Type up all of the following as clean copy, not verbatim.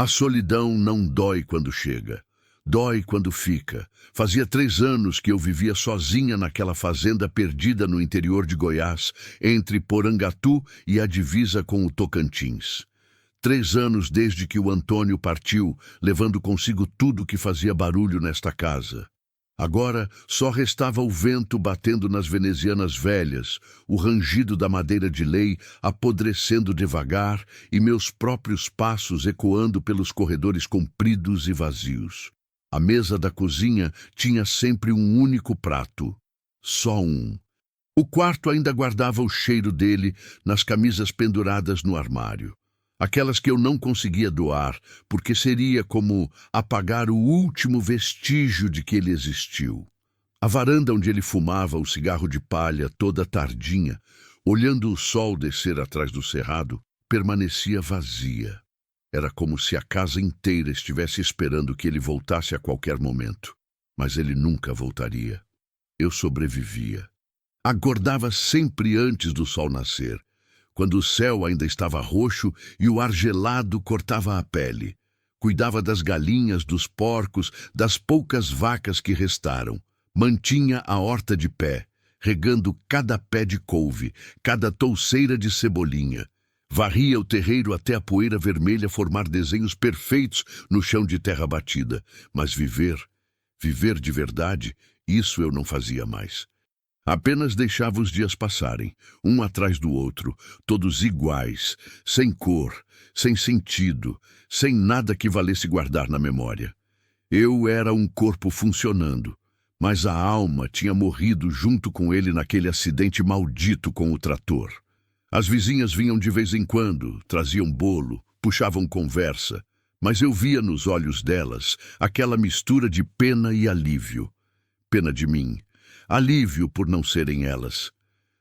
A solidão não dói quando chega, dói quando fica. Fazia 3 anos que eu vivia sozinha naquela fazenda perdida no interior de Goiás, entre Porangatu e a divisa com o Tocantins. 3 anos desde que o Antônio partiu, levando consigo tudo que fazia barulho nesta casa. Agora só restava o vento batendo nas venezianas velhas, o rangido da madeira de lei apodrecendo devagar e meus próprios passos ecoando pelos corredores compridos e vazios. A mesa da cozinha tinha sempre um único prato, só um. O quarto ainda guardava o cheiro dele nas camisas penduradas no armário. Aquelas que eu não conseguia doar, porque seria como apagar o último vestígio de que ele existiu. A varanda onde ele fumava o cigarro de palha toda tardinha, olhando o sol descer atrás do cerrado, permanecia vazia. Era como se a casa inteira estivesse esperando que ele voltasse a qualquer momento. Mas ele nunca voltaria. Eu sobrevivia. Acordava sempre antes do sol nascer, quando o céu ainda estava roxo e o ar gelado cortava a pele. Cuidava das galinhas, dos porcos, das poucas vacas que restaram. Mantinha a horta de pé, regando cada pé de couve, cada touceira de cebolinha. Varria o terreiro até a poeira vermelha formar desenhos perfeitos no chão de terra batida. Mas viver de verdade, isso eu não fazia mais. Apenas deixava os dias passarem, um atrás do outro, todos iguais, sem cor, sem sentido, sem nada que valesse guardar na memória. Eu era um corpo funcionando, mas a alma tinha morrido junto com ele naquele acidente maldito com o trator. As vizinhas vinham de vez em quando, traziam bolo, puxavam conversa, mas eu via nos olhos delas aquela mistura de pena e alívio. Pena de mim. Alívio por não serem elas.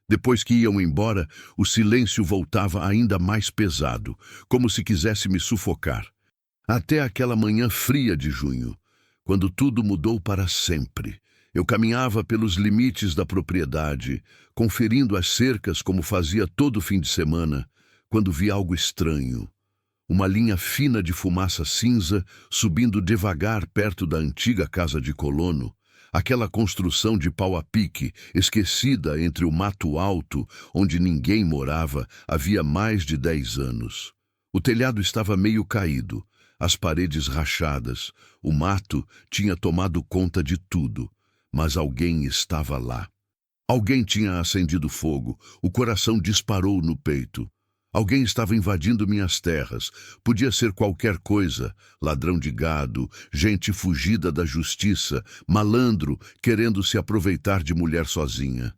Depois que iam embora, o silêncio voltava ainda mais pesado, como se quisesse me sufocar. Até aquela manhã fria de junho, quando tudo mudou para sempre. Eu caminhava pelos limites da propriedade, conferindo as cercas como fazia todo fim de semana, quando vi algo estranho. Uma linha fina de fumaça cinza subindo devagar perto da antiga casa de colono, aquela construção de pau a pique, esquecida entre o mato alto, onde ninguém morava havia mais de 10 anos. O telhado estava meio caído, as paredes rachadas, o mato tinha tomado conta de tudo, mas alguém estava lá. Alguém tinha acendido fogo, o coração disparou no peito. Alguém estava invadindo minhas terras. Podia ser qualquer coisa, ladrão de gado, gente fugida da justiça, malandro querendo se aproveitar de mulher sozinha.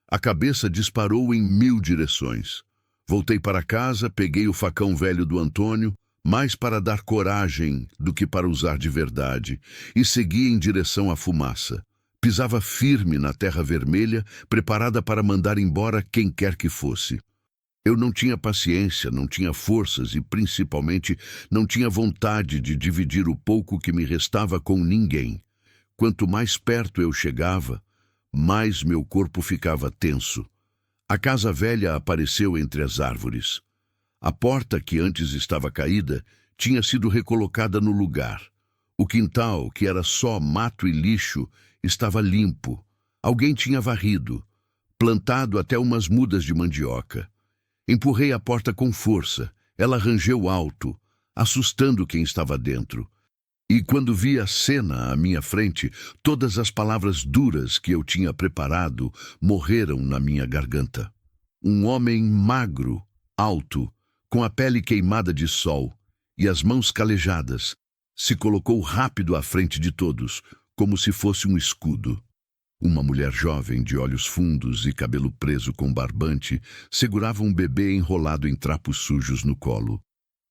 A cabeça disparou em 1000 direções. Voltei para casa, peguei o facão velho do Antônio, mais para dar coragem do que para usar de verdade, e segui em direção à fumaça. Pisava firme na terra vermelha, preparada para mandar embora quem quer que fosse. Eu não tinha paciência, não tinha forças e, principalmente, não tinha vontade de dividir o pouco que me restava com ninguém. Quanto mais perto eu chegava, mais meu corpo ficava tenso. A casa velha apareceu entre as árvores. A porta, que antes estava caída, tinha sido recolocada no lugar. O quintal, que era só mato e lixo, estava limpo. Alguém tinha varrido, plantado até umas mudas de mandioca. Empurrei a porta com força. Ela rangeu alto, assustando quem estava dentro. E quando vi a cena à minha frente, todas as palavras duras que eu tinha preparado morreram na minha garganta. Um homem magro, alto, com a pele queimada de sol e as mãos calejadas, se colocou rápido à frente de todos, como se fosse um escudo. Uma mulher jovem, de olhos fundos e cabelo preso com barbante, segurava um bebê enrolado em trapos sujos no colo.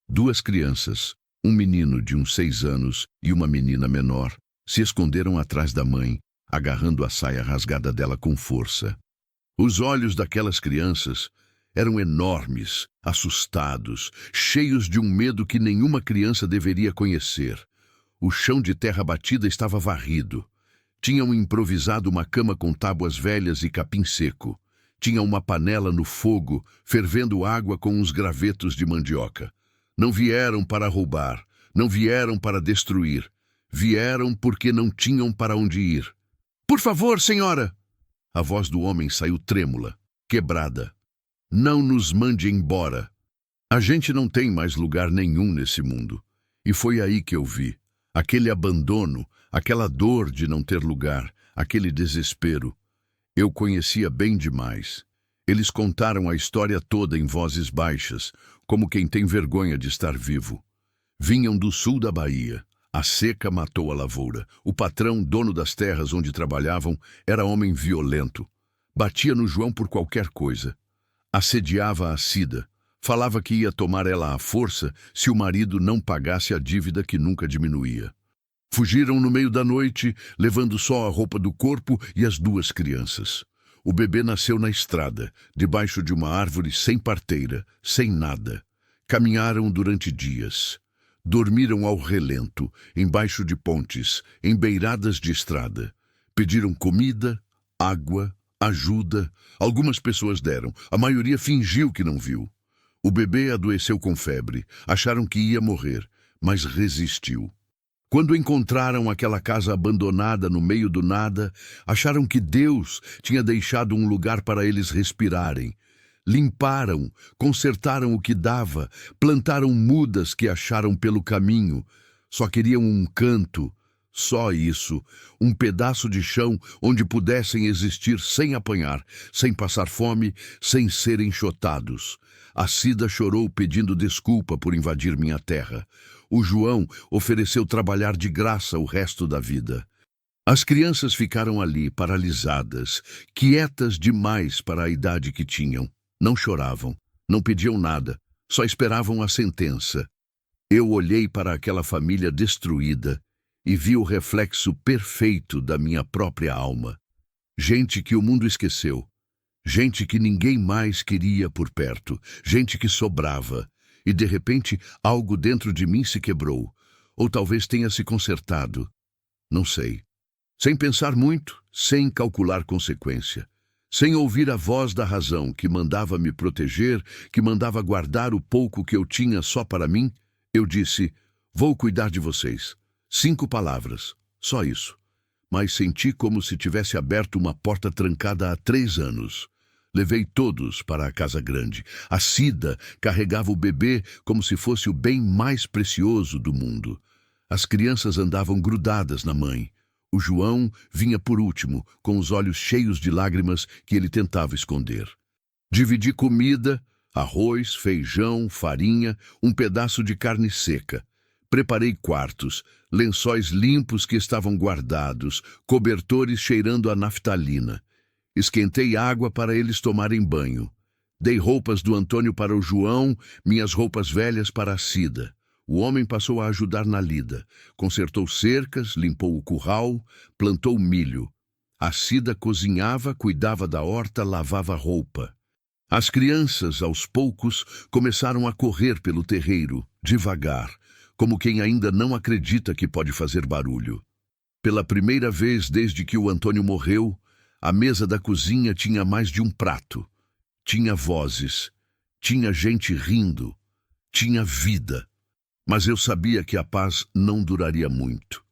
2 crianças, um menino de uns 6 anos e uma menina menor, se esconderam atrás da mãe, agarrando a saia rasgada dela com força. Os olhos daquelas crianças eram enormes, assustados, cheios de um medo que nenhuma criança deveria conhecer. O chão de terra batida estava varrido. Tinham improvisado uma cama com tábuas velhas e capim seco. Tinha uma panela no fogo, fervendo água com uns gravetos de mandioca. Não vieram para roubar, Não vieram para destruir. Vieram porque não tinham para onde ir. Por favor, senhora! A voz do homem saiu trêmula, quebrada. Não nos mande embora. A gente não tem mais lugar nenhum nesse mundo. E foi aí que eu vi. Aquele abandono, aquela dor de não ter lugar, aquele desespero. Eu conhecia bem demais. Eles contaram a história toda em vozes baixas, como quem tem vergonha de estar vivo. Vinham do sul da Bahia. A seca matou a lavoura. O patrão, dono das terras onde trabalhavam, era homem violento. Batia no João por qualquer coisa. Assediava a Cida. Falava que ia tomar ela à força se o marido não pagasse a dívida que nunca diminuía. Fugiram no meio da noite, levando só a roupa do corpo e as 2 crianças. O bebê nasceu na estrada, debaixo de uma árvore sem parteira, sem nada. Caminharam durante dias. Dormiram ao relento, embaixo de pontes, em beiradas de estrada. Pediram comida, água, ajuda. Algumas pessoas deram, a maioria fingiu que não viu. O bebê adoeceu com febre, acharam que ia morrer, mas resistiu. Quando encontraram aquela casa abandonada no meio do nada, acharam que Deus tinha deixado um lugar para eles respirarem. Limparam, consertaram o que dava, plantaram mudas que acharam pelo caminho. Só queriam um canto, só isso, um pedaço de chão onde pudessem existir sem apanhar, sem passar fome, sem serem enxotados. A Cida chorou pedindo desculpa por invadir minha terra. O João ofereceu trabalhar de graça o resto da vida. As crianças ficaram ali, paralisadas, quietas demais para a idade que tinham. Não choravam, não pediam nada, só esperavam a sentença. Eu olhei para aquela família destruída e vi o reflexo perfeito da minha própria alma. Gente que o mundo esqueceu. Gente que ninguém mais queria por perto. Gente que sobrava. E, de repente, algo dentro de mim se quebrou. Ou talvez tenha se consertado. Não sei. Sem pensar muito, sem calcular consequência. Sem ouvir a voz da razão que mandava me proteger, que mandava guardar o pouco que eu tinha só para mim, eu disse, vou cuidar de vocês. 5 palavras, só isso. Mas senti como se tivesse aberto uma porta trancada há 3 anos. Levei todos para a casa grande. A Cida carregava o bebê como se fosse o bem mais precioso do mundo. As crianças andavam grudadas na mãe. O João vinha por último, com os olhos cheios de lágrimas que ele tentava esconder. Dividi comida, arroz, feijão, farinha, um pedaço de carne seca. Preparei quartos, lençóis limpos que estavam guardados, cobertores cheirando a naftalina. Esquentei água para eles tomarem banho. Dei roupas do Antônio para o João, minhas roupas velhas para a Cida. O homem passou a ajudar na lida. Consertou cercas, limpou o curral, plantou milho. A Cida cozinhava, cuidava da horta, lavava roupa. As crianças, aos poucos, começaram a correr pelo terreiro, devagar, como quem ainda não acredita que pode fazer barulho. Pela primeira vez desde que o Antônio morreu, a mesa da cozinha tinha mais de um prato. Tinha vozes, tinha gente rindo, tinha vida. Mas eu sabia que a paz não duraria muito.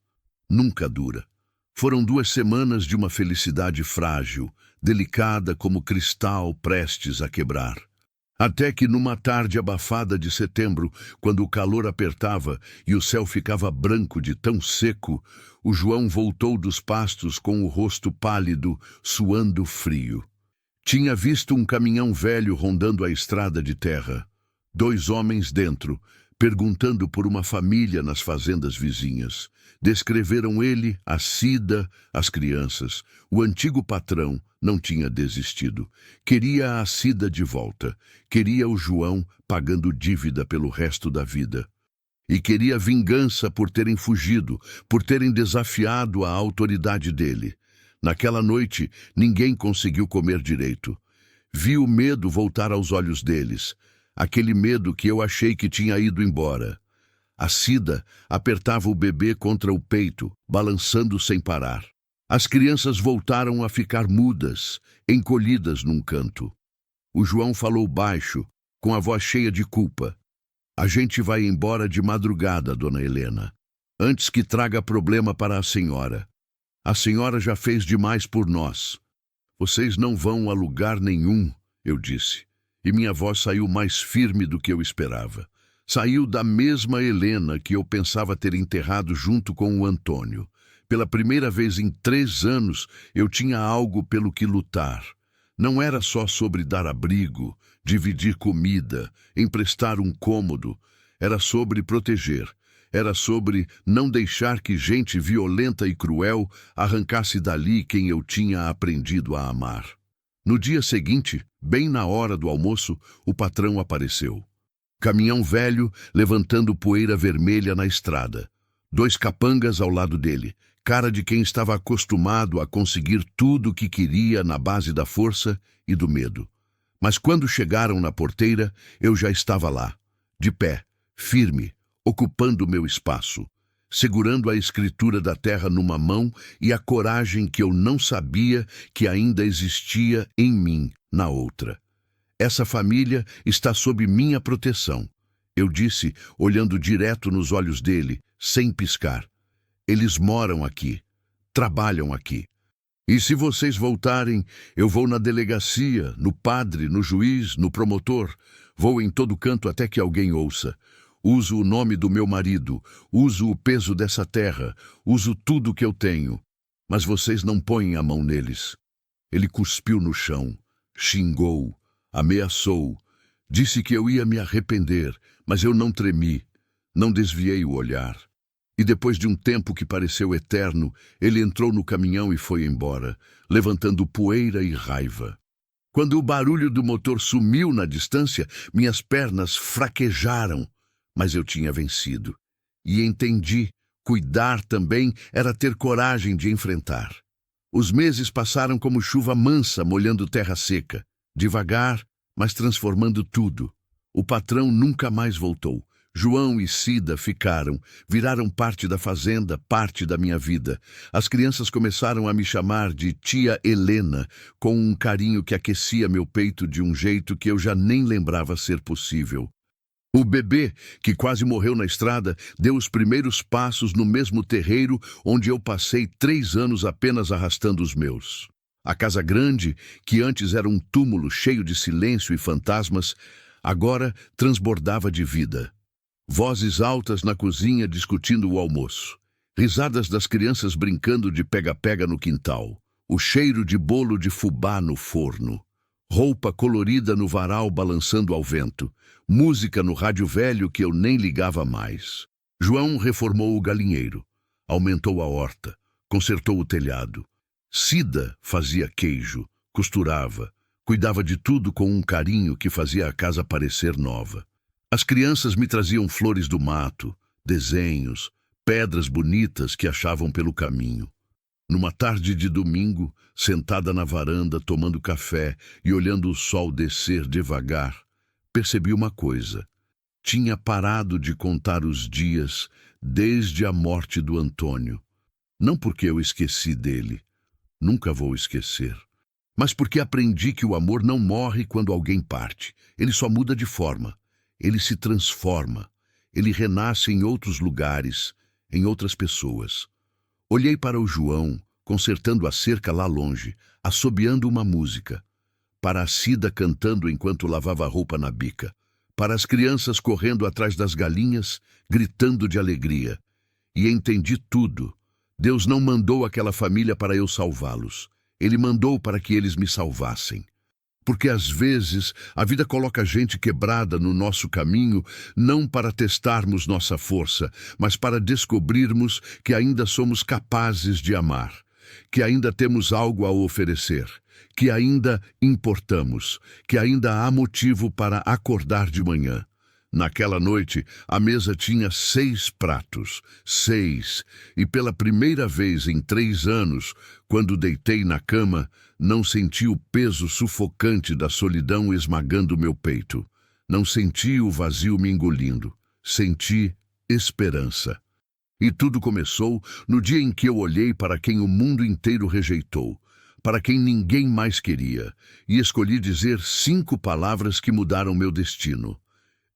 Nunca dura. Foram 2 semanas de uma felicidade frágil, delicada como cristal prestes a quebrar. Até que numa tarde abafada de setembro, quando o calor apertava e o céu ficava branco de tão seco, o João voltou dos pastos com o rosto pálido, suando frio. Tinha visto um caminhão velho rondando a estrada de terra. 2 homens dentro, perguntando por uma família nas fazendas vizinhas. Descreveram ele, a Cida, as crianças. O antigo patrão não tinha desistido. Queria a Cida de volta. Queria o João pagando dívida pelo resto da vida. E queria vingança por terem fugido, por terem desafiado a autoridade dele. Naquela noite, ninguém conseguiu comer direito. Vi o medo voltar aos olhos deles. Aquele medo que eu achei que tinha ido embora. A Cida apertava o bebê contra o peito, balançando sem parar. As crianças voltaram a ficar mudas, encolhidas num canto. O João falou baixo, com a voz cheia de culpa. A gente vai embora de madrugada, dona Helena, antes que traga problema para a senhora. A senhora já fez demais por nós. Vocês não vão a lugar nenhum, eu disse, e minha voz saiu mais firme do que eu esperava. Saiu da mesma Helena que eu pensava ter enterrado junto com o Antônio. Pela primeira vez em 3 anos, eu tinha algo pelo que lutar. Não era só sobre dar abrigo, dividir comida, emprestar um cômodo. Era sobre proteger. Era sobre não deixar que gente violenta e cruel arrancasse dali quem eu tinha aprendido a amar. No dia seguinte, bem na hora do almoço, o patrão apareceu. Caminhão velho levantando poeira vermelha na estrada. 2 capangas ao lado dele, cara de quem estava acostumado a conseguir tudo o que queria na base da força e do medo. Mas quando chegaram na porteira, eu já estava lá, de pé, firme, ocupando meu espaço, segurando a escritura da terra numa mão e a coragem que eu não sabia que ainda existia em mim na outra. Essa família está sob minha proteção, eu disse, olhando direto nos olhos dele, sem piscar. Eles moram aqui, trabalham aqui. E se vocês voltarem, eu vou na delegacia, no padre, no juiz, no promotor. Vou em todo canto até que alguém ouça. Uso o nome do meu marido, uso o peso dessa terra, uso tudo que eu tenho. Mas vocês não põem a mão neles. Ele cuspiu no chão, xingou, ameaçou. Disse que eu ia me arrepender, mas eu não tremi, não desviei o olhar. E depois de um tempo que pareceu eterno, ele entrou no caminhão e foi embora, levantando poeira e raiva. Quando o barulho do motor sumiu na distância, minhas pernas fraquejaram, mas eu tinha vencido. E entendi, cuidar também era ter coragem de enfrentar. Os meses passaram como chuva mansa molhando terra seca, devagar, mas transformando tudo. O patrão nunca mais voltou. João e Cida ficaram, viraram parte da fazenda, parte da minha vida. As crianças começaram a me chamar de tia Helena, com um carinho que aquecia meu peito de um jeito que eu já nem lembrava ser possível. O bebê, que quase morreu na estrada, deu os primeiros passos no mesmo terreiro onde eu passei 3 anos apenas arrastando os meus. A casa grande, que antes era um túmulo cheio de silêncio e fantasmas, agora transbordava de vida. Vozes altas na cozinha discutindo o almoço. Risadas das crianças brincando de pega-pega no quintal. O cheiro de bolo de fubá no forno. Roupa colorida no varal balançando ao vento. Música no rádio velho que eu nem ligava mais. João reformou o galinheiro. Aumentou a horta. Consertou o telhado. Cida fazia queijo. Costurava. Cuidava de tudo com um carinho que fazia a casa parecer nova. As crianças me traziam flores do mato, desenhos, pedras bonitas que achavam pelo caminho. Numa tarde de domingo, sentada na varanda tomando café e olhando o sol descer devagar, percebi uma coisa. Tinha parado de contar os dias desde a morte do Antônio. Não porque eu esqueci dele, nunca vou esquecer, mas porque aprendi que o amor não morre quando alguém parte, ele só muda de forma. Ele se transforma, ele renasce em outros lugares, em outras pessoas. Olhei para o João, consertando a cerca lá longe, assobiando uma música. Para a Cida cantando enquanto lavava roupa na bica. Para as crianças correndo atrás das galinhas, gritando de alegria. E entendi tudo. Deus não mandou aquela família para eu salvá-los. Ele mandou para que eles me salvassem. Porque às vezes a vida coloca gente quebrada no nosso caminho, não para testarmos nossa força, mas para descobrirmos que ainda somos capazes de amar, que ainda temos algo a oferecer, que ainda importamos, que ainda há motivo para acordar de manhã. Naquela noite, a mesa tinha 6 pratos, 6, e pela primeira vez em 3 anos, quando deitei na cama, não senti o peso sufocante da solidão esmagando meu peito. Não senti o vazio me engolindo. Senti esperança. E tudo começou no dia em que eu olhei para quem o mundo inteiro rejeitou, para quem ninguém mais queria, e escolhi dizer 5 palavras que mudaram meu destino.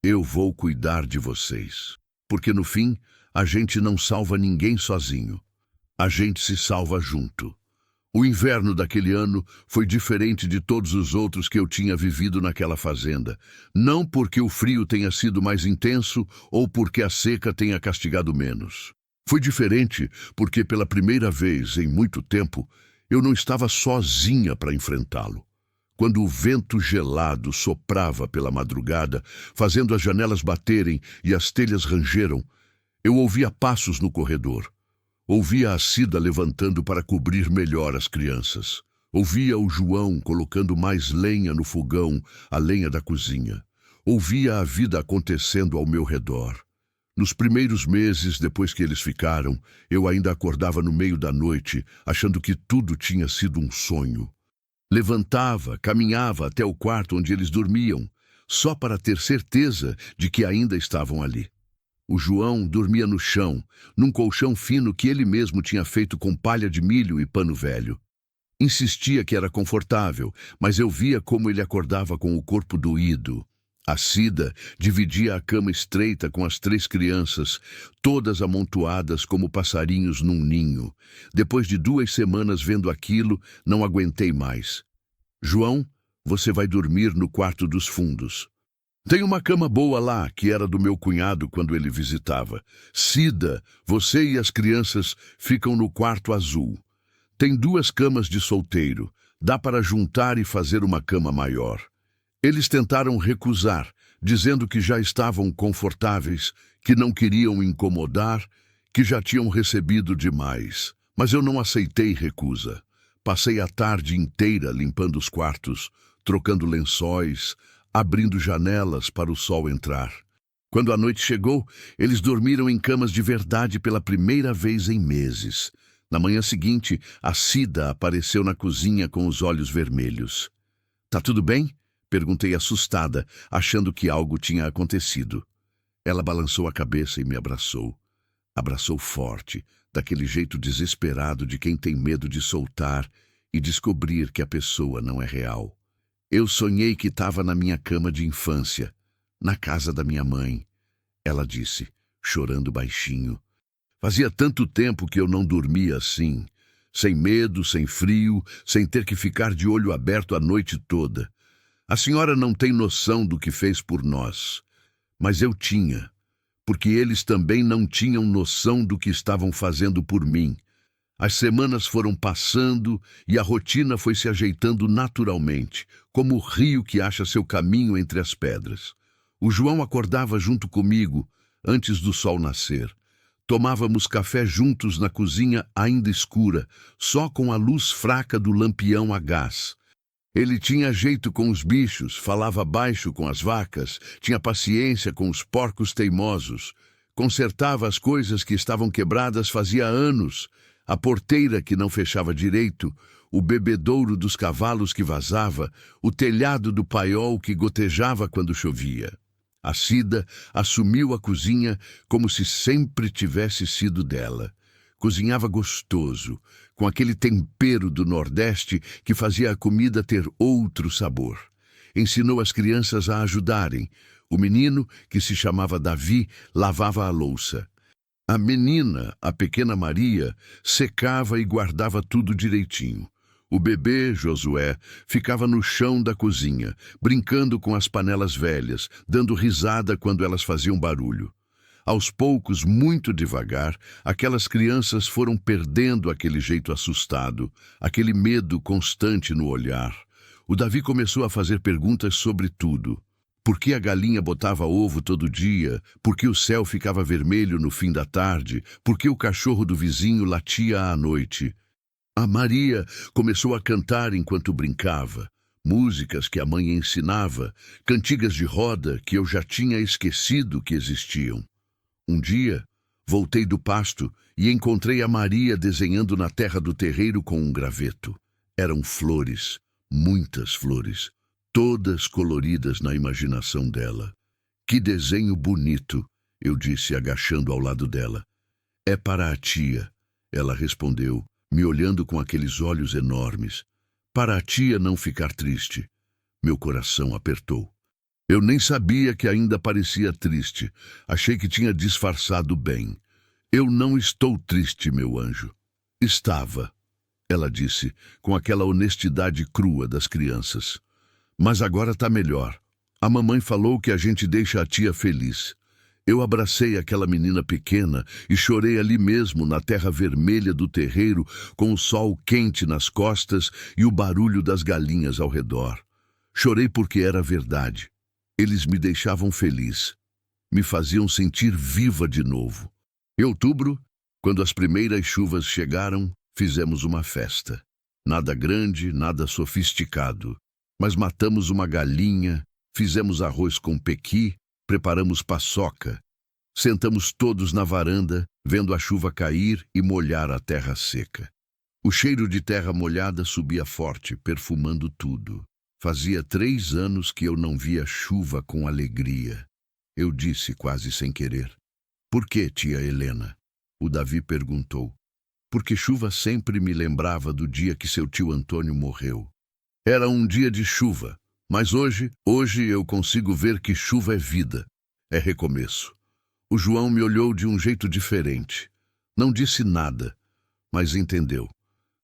Eu vou cuidar de vocês. Porque no fim, a gente não salva ninguém sozinho. A gente se salva junto. O inverno daquele ano foi diferente de todos os outros que eu tinha vivido naquela fazenda. Não porque o frio tenha sido mais intenso ou porque a seca tenha castigado menos. Foi diferente porque pela primeira vez em muito tempo eu não estava sozinha para enfrentá-lo. Quando o vento gelado soprava pela madrugada, fazendo as janelas baterem e as telhas rangeram, eu ouvia passos no corredor. Ouvia a Cida levantando para cobrir melhor as crianças. Ouvia o João colocando mais lenha no fogão, a lenha da cozinha. Ouvia a vida acontecendo ao meu redor. Nos primeiros meses, depois que eles ficaram, eu ainda acordava no meio da noite, achando que tudo tinha sido um sonho. Levantava, caminhava até o quarto onde eles dormiam, só para ter certeza de que ainda estavam ali. O João dormia no chão, num colchão fino que ele mesmo tinha feito com palha de milho e pano velho. Insistia que era confortável, mas eu via como ele acordava com o corpo doído. A Cida dividia a cama estreita com as 3 crianças, todas amontoadas como passarinhos num ninho. Depois de 2 semanas vendo aquilo, não aguentei mais. João, você vai dormir no quarto dos fundos. Tem uma cama boa lá, que era do meu cunhado quando ele visitava. Cida, você e as crianças ficam no quarto azul. Tem 2 camas de solteiro. Dá para juntar e fazer uma cama maior. Eles tentaram recusar, dizendo que já estavam confortáveis, que não queriam incomodar, que já tinham recebido demais. Mas eu não aceitei recusa. Passei a tarde inteira limpando os quartos, trocando lençóis, abrindo janelas para o sol entrar. Quando a noite chegou, eles dormiram em camas de verdade pela primeira vez em meses. Na manhã seguinte, a Cida apareceu na cozinha com os olhos vermelhos. Tá tudo bem? Perguntei assustada, achando que algo tinha acontecido. Ela balançou a cabeça e me abraçou. Abraçou forte, daquele jeito desesperado de quem tem medo de soltar e descobrir que a pessoa não é real. Eu sonhei que estava na minha cama de infância, na casa da minha mãe. Ela disse, chorando baixinho. Fazia tanto tempo que eu não dormia assim, sem medo, sem frio, sem ter que ficar de olho aberto a noite toda. A senhora não tem noção do que fez por nós, mas eu tinha, porque eles também não tinham noção do que estavam fazendo por mim. As semanas foram passando e a rotina foi se ajeitando naturalmente, como o rio que acha seu caminho entre as pedras. O João acordava junto comigo antes do sol nascer. Tomávamos café juntos na cozinha ainda escura, só com a luz fraca do lampião a gás. Ele tinha jeito com os bichos, falava baixo com as vacas, tinha paciência com os porcos teimosos, consertava as coisas que estavam quebradas fazia anos, a porteira que não fechava direito, o bebedouro dos cavalos que vazava, o telhado do paiol que gotejava quando chovia. A Cida assumiu a cozinha como se sempre tivesse sido dela. Cozinhava gostoso, com aquele tempero do Nordeste que fazia a comida ter outro sabor. Ensinou as crianças a ajudarem. O menino, que se chamava Davi, lavava a louça. A menina, a pequena Maria, secava e guardava tudo direitinho. O bebê, Josué, ficava no chão da cozinha, brincando com as panelas velhas, dando risada quando elas faziam barulho. Aos poucos, muito devagar, aquelas crianças foram perdendo aquele jeito assustado, aquele medo constante no olhar. O Davi começou a fazer perguntas sobre tudo. Por que a galinha botava ovo todo dia? Por que o céu ficava vermelho no fim da tarde? Por que o cachorro do vizinho latia à noite? A Maria começou a cantar enquanto brincava. Músicas que a mãe ensinava, cantigas de roda que eu já tinha esquecido que existiam. Um dia, voltei do pasto e encontrei a Maria desenhando na terra do terreiro com um graveto. Eram flores, muitas flores, todas coloridas na imaginação dela. Que desenho bonito, eu disse agachando ao lado dela. É para a tia, ela respondeu, me olhando com aqueles olhos enormes. Para a tia não ficar triste. Meu coração apertou. Eu nem sabia que ainda parecia triste. Achei que tinha disfarçado bem. Eu não estou triste, meu anjo. Estava, ela disse, com aquela honestidade crua das crianças. Mas agora está melhor. A mamãe falou que a gente deixa a tia feliz. Eu abracei aquela menina pequena e chorei ali mesmo, na terra vermelha do terreiro, com o sol quente nas costas e o barulho das galinhas ao redor. Chorei porque era verdade. Eles me deixavam feliz. Me faziam sentir viva de novo. Em outubro, quando as primeiras chuvas chegaram, fizemos uma festa. Nada grande, nada sofisticado. Mas matamos uma galinha, fizemos arroz com pequi, preparamos paçoca. Sentamos todos na varanda, vendo a chuva cair e molhar a terra seca. O cheiro de terra molhada subia forte, perfumando tudo. Fazia 3 anos que eu não via chuva com alegria. Eu disse quase sem querer. Por que, tia Helena? O Davi perguntou. Porque chuva sempre me lembrava do dia que seu tio Antônio morreu. Era um dia de chuva, mas hoje eu consigo ver que chuva é vida, é recomeço. O João me olhou de um jeito diferente. Não disse nada, mas entendeu.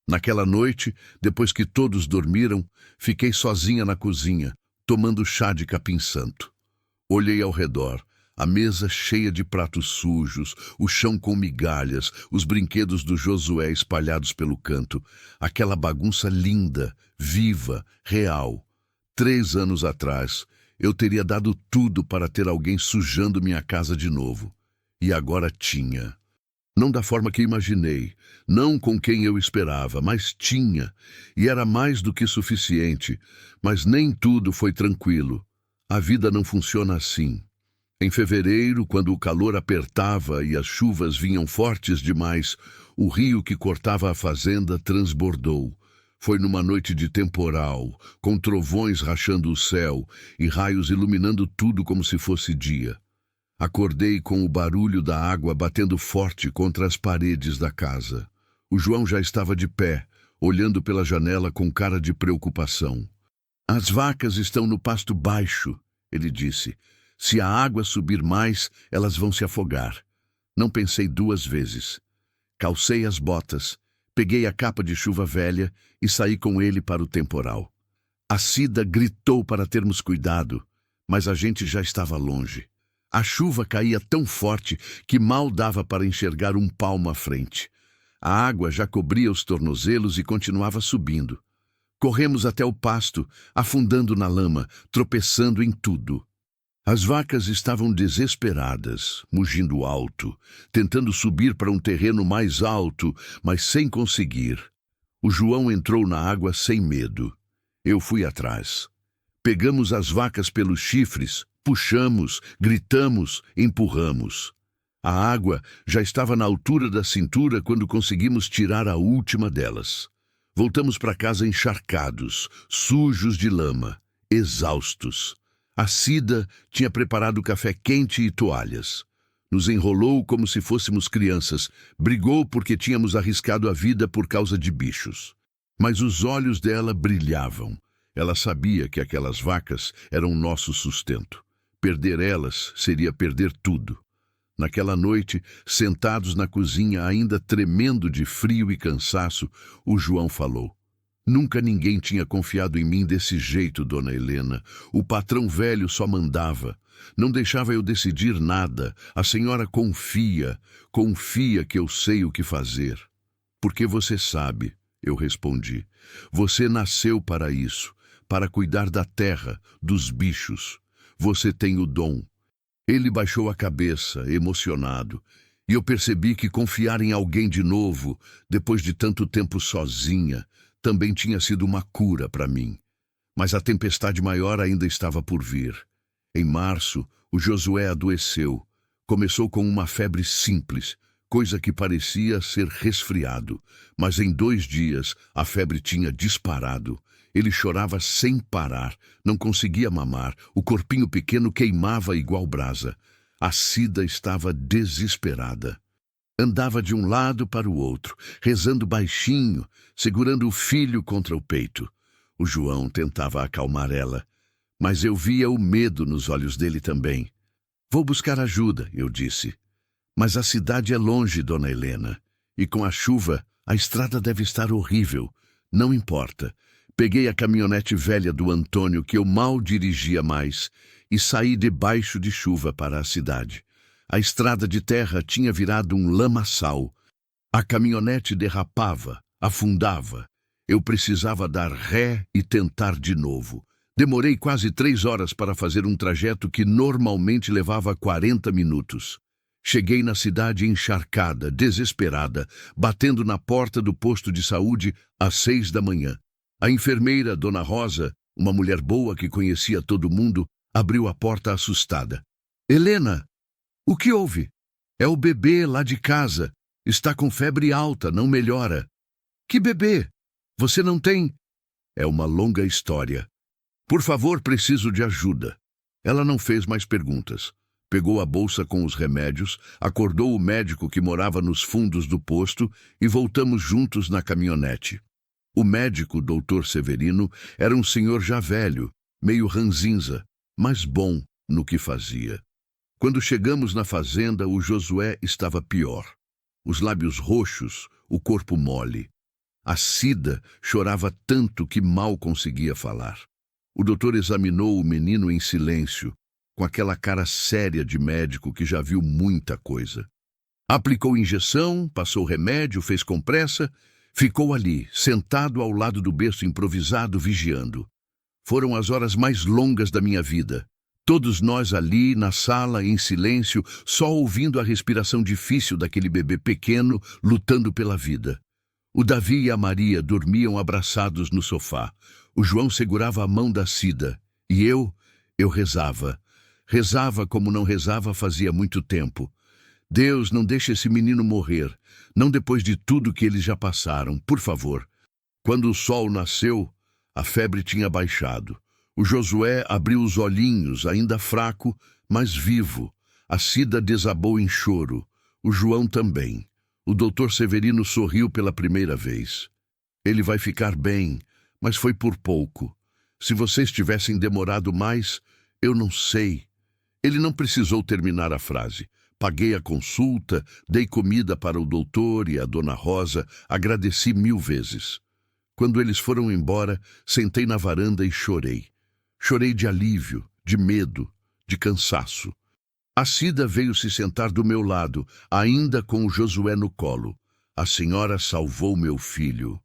Naquela noite, depois que todos dormiram, fiquei sozinha na cozinha, tomando chá de capim-santo. Olhei ao redor, a mesa cheia de pratos sujos, o chão com migalhas, os brinquedos do Josué espalhados pelo canto. Aquela bagunça linda, viva, real. 3 anos atrás, eu teria dado tudo para ter alguém sujando minha casa de novo. E agora tinha. Não da forma que imaginei, não com quem eu esperava, mas tinha. E era mais do que suficiente. Mas nem tudo foi tranquilo. A vida não funciona assim. Em fevereiro, quando o calor apertava e as chuvas vinham fortes demais, o rio que cortava a fazenda transbordou. Foi numa noite de temporal, com trovões rachando o céu e raios iluminando tudo como se fosse dia. Acordei com o barulho da água batendo forte contra as paredes da casa. O João já estava de pé, olhando pela janela com cara de preocupação. As vacas estão no pasto baixo, ele disse. Se a água subir mais, elas vão se afogar. Não pensei 2 vezes. Calcei as botas, peguei a capa de chuva velha e saí com ele para o temporal. A Cida gritou para termos cuidado, mas a gente já estava longe. A chuva caía tão forte que mal dava para enxergar um palmo à frente. A água já cobria os tornozelos e continuava subindo. Corremos até o pasto, afundando na lama, tropeçando em tudo. As vacas estavam desesperadas, mugindo alto, tentando subir para um terreno mais alto, mas sem conseguir. O João entrou na água sem medo. Eu fui atrás. Pegamos as vacas pelos chifres, puxamos, gritamos, empurramos. A água já estava na altura da cintura quando conseguimos tirar a última delas. Voltamos para casa encharcados, sujos de lama, exaustos. A Cida tinha preparado café quente e toalhas. Nos enrolou como se fôssemos crianças, brigou porque tínhamos arriscado a vida por causa de bichos. Mas os olhos dela brilhavam. Ela sabia que aquelas vacas eram nosso sustento. Perder elas seria perder tudo. Naquela noite, sentados na cozinha, ainda tremendo de frio e cansaço, o João falou. Nunca ninguém tinha confiado em mim desse jeito, dona Helena. O patrão velho só mandava. Não deixava eu decidir nada. A senhora confia que eu sei o que fazer. Porque você sabe, eu respondi. Você nasceu para isso, para cuidar da terra, dos bichos. Você tem o dom. Ele baixou a cabeça, emocionado, e eu percebi que confiar em alguém de novo, depois de tanto tempo sozinha, também tinha sido uma cura para mim. Mas a tempestade maior ainda estava por vir. Em março, o Josué adoeceu. Começou com uma febre simples, coisa que parecia ser resfriado, mas em 2 dias a febre tinha disparado. Ele chorava sem parar, não conseguia mamar, o corpinho pequeno queimava igual brasa. A Cida estava desesperada. Andava de um lado para o outro, rezando baixinho, segurando o filho contra o peito. O João tentava acalmar ela, mas eu via o medo nos olhos dele também. Vou buscar ajuda, eu disse. Mas a cidade é longe, dona Helena, e com a chuva a estrada deve estar horrível. Não importa. Peguei a caminhonete velha do Antônio, que eu mal dirigia mais, e saí debaixo de chuva para a cidade. A estrada de terra tinha virado um lamaçal. A caminhonete derrapava, afundava. Eu precisava dar ré e tentar de novo. Demorei quase 3 horas para fazer um trajeto que normalmente levava 40 minutos. Cheguei na cidade encharcada, desesperada, batendo na porta do posto de saúde às 6 da manhã. A enfermeira, Dona Rosa, uma mulher boa que conhecia todo mundo, abriu a porta assustada. Helena, o que houve? É o bebê lá de casa. Está com febre alta, não melhora. Que bebê? Você não tem? É uma longa história. Por favor, preciso de ajuda. Ela não fez mais perguntas. Pegou a bolsa com os remédios, acordou o médico que morava nos fundos do posto e voltamos juntos na caminhonete. O médico, Dr. Severino, era um senhor já velho, meio ranzinza, mas bom no que fazia. Quando chegamos na fazenda, o Josué estava pior. Os lábios roxos, o corpo mole. A Cida chorava tanto que mal conseguia falar. O doutor examinou o menino em silêncio, com aquela cara séria de médico que já viu muita coisa. Aplicou injeção, passou remédio, fez compressa, ficou ali, sentado ao lado do berço improvisado, vigiando. Foram as horas mais longas da minha vida. Todos nós ali, na sala, em silêncio, só ouvindo a respiração difícil daquele bebê pequeno, lutando pela vida. O Davi e a Maria dormiam abraçados no sofá. O João segurava a mão da Cida. E eu rezava. Rezava como não rezava fazia muito tempo. Deus, não deixe esse menino morrer. Não depois de tudo que eles já passaram, por favor. Quando o sol nasceu, a febre tinha baixado. O Josué abriu os olhinhos, ainda fraco, mas vivo. A Cida desabou em choro. O João também. O doutor Severino sorriu pela primeira vez. Ele vai ficar bem, mas foi por pouco. Se vocês tivessem demorado mais, eu não sei. Ele não precisou terminar a frase. Paguei a consulta, dei comida para o doutor e a Dona Rosa, agradeci 1000 vezes. Quando eles foram embora, sentei na varanda e chorei. Chorei de alívio, de medo, de cansaço. A Cida veio se sentar do meu lado, ainda com o Josué no colo. A senhora salvou meu filho.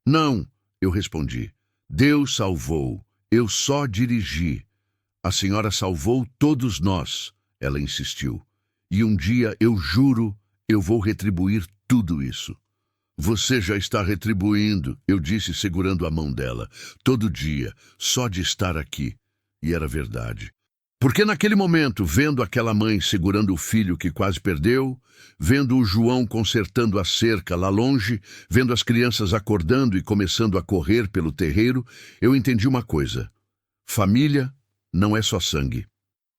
Não, eu respondi. Deus salvou. Eu só dirigi. A senhora salvou todos nós, ela insistiu. E um dia, eu juro, eu vou retribuir tudo isso. Você já está retribuindo, eu disse segurando a mão dela. Todo dia, só de estar aqui. E era verdade. Porque naquele momento, vendo aquela mãe segurando o filho que quase perdeu, vendo o João consertando a cerca lá longe, vendo as crianças acordando e começando a correr pelo terreiro, eu entendi uma coisa. Família não é só sangue.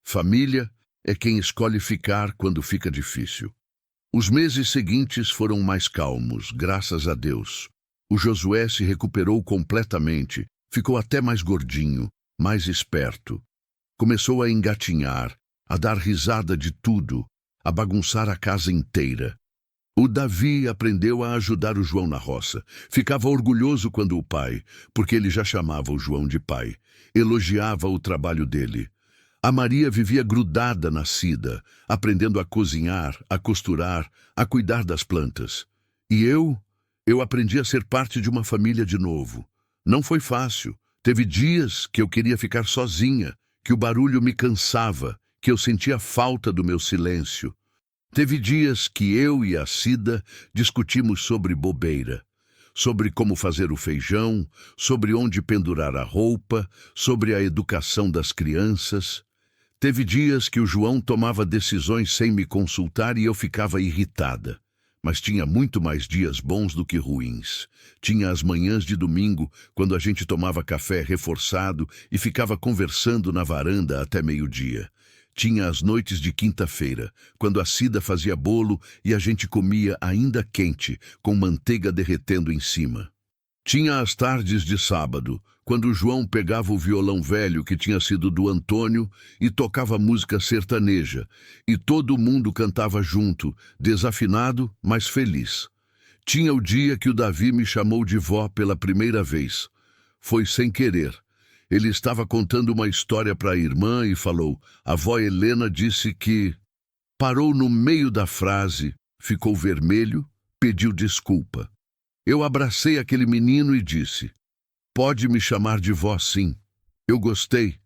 Família é quem escolhe ficar quando fica difícil. Os meses seguintes foram mais calmos, graças a Deus. O Josué se recuperou completamente, ficou até mais gordinho, mais esperto. Começou a engatinhar, a dar risada de tudo, a bagunçar a casa inteira. O Davi aprendeu a ajudar o João na roça. Ficava orgulhoso quando o pai, porque ele já chamava o João de pai, elogiava o trabalho dele. A Maria vivia grudada na Cida, aprendendo a cozinhar, a costurar, a cuidar das plantas. E eu aprendi a ser parte de uma família de novo. Não foi fácil. Teve dias que eu queria ficar sozinha, que o barulho me cansava, que eu sentia falta do meu silêncio. Teve dias que eu e a Cida discutimos sobre bobeira, sobre como fazer o feijão, sobre onde pendurar a roupa, sobre a educação das crianças. Teve dias que o João tomava decisões sem me consultar e eu ficava irritada. Mas tinha muito mais dias bons do que ruins. Tinha as manhãs de domingo, quando a gente tomava café reforçado e ficava conversando na varanda até meio-dia. Tinha as noites de quinta-feira, quando a Cida fazia bolo e a gente comia ainda quente, com manteiga derretendo em cima. Tinha as tardes de sábado, quando o João pegava o violão velho que tinha sido do Antônio e tocava música sertaneja, e todo mundo cantava junto, desafinado, mas feliz. Tinha o dia que o Davi me chamou de vó pela primeira vez. Foi sem querer. Ele estava contando uma história para a irmã e falou: a vó Helena disse que... Parou no meio da frase, ficou vermelho, pediu desculpa. Eu abracei aquele menino e disse: pode me chamar de vó, sim. Eu gostei.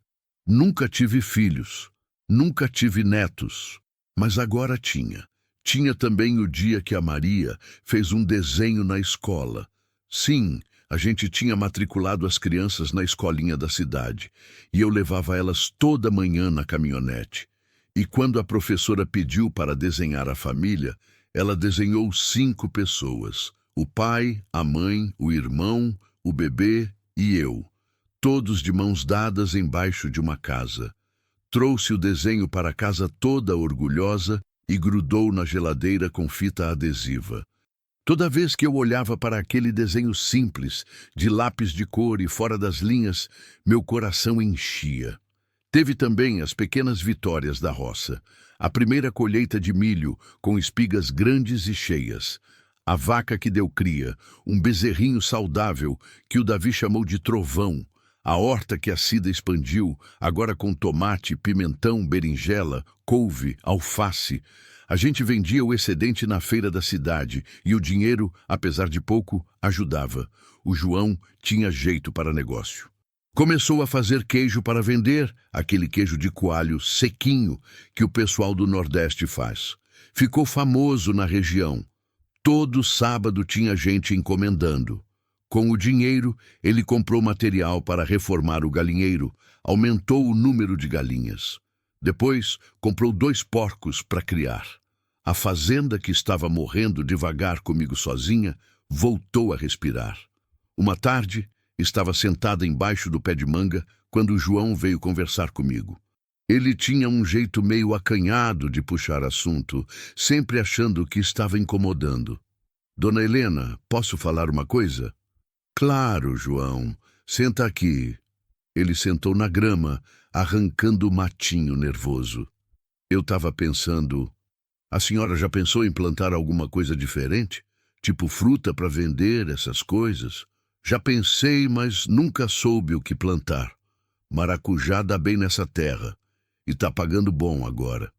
Nunca tive filhos, nunca tive netos, mas agora tinha. Tinha também o dia que a Maria fez um desenho na escola. Sim, a gente tinha matriculado as crianças na escolinha da cidade, e eu levava elas toda manhã na caminhonete. E quando a professora pediu para desenhar a família, ela desenhou 5 pessoas: o pai, a mãe, o irmão, o bebê e eu, todos de mãos dadas embaixo de uma casa. Trouxe o desenho para a casa toda orgulhosa e grudou na geladeira com fita adesiva. Toda vez que eu olhava para aquele desenho simples, de lápis de cor e fora das linhas, meu coração enchia. Teve também as pequenas vitórias da roça. A primeira colheita de milho, com espigas grandes e cheias. A vaca que deu cria, um bezerrinho saudável que o Davi chamou de Trovão. A horta que a Cida expandiu, agora com tomate, pimentão, berinjela, couve, alface. A gente vendia o excedente na feira da cidade e o dinheiro, apesar de pouco, ajudava. O João tinha jeito para negócio. Começou a fazer queijo para vender, aquele queijo de coalho sequinho que o pessoal do Nordeste faz. Ficou famoso na região. Todo sábado tinha gente encomendando. Com o dinheiro, ele comprou material para reformar o galinheiro, aumentou o número de galinhas. Depois, comprou 2 porcos para criar. A fazenda, que estava morrendo devagar comigo sozinha, voltou a respirar. Uma tarde, estava sentada embaixo do pé de manga quando o João veio conversar comigo. Ele tinha um jeito meio acanhado de puxar assunto, sempre achando que estava incomodando. Dona Helena, posso falar uma coisa? Claro, João. Senta aqui. Ele sentou na grama, arrancando o matinho nervoso. Eu estava pensando... A senhora já pensou em plantar alguma coisa diferente? Tipo fruta para vender, essas coisas? Já pensei, mas nunca soube o que plantar. Maracujá dá bem nessa terra. E tá pagando bom agora.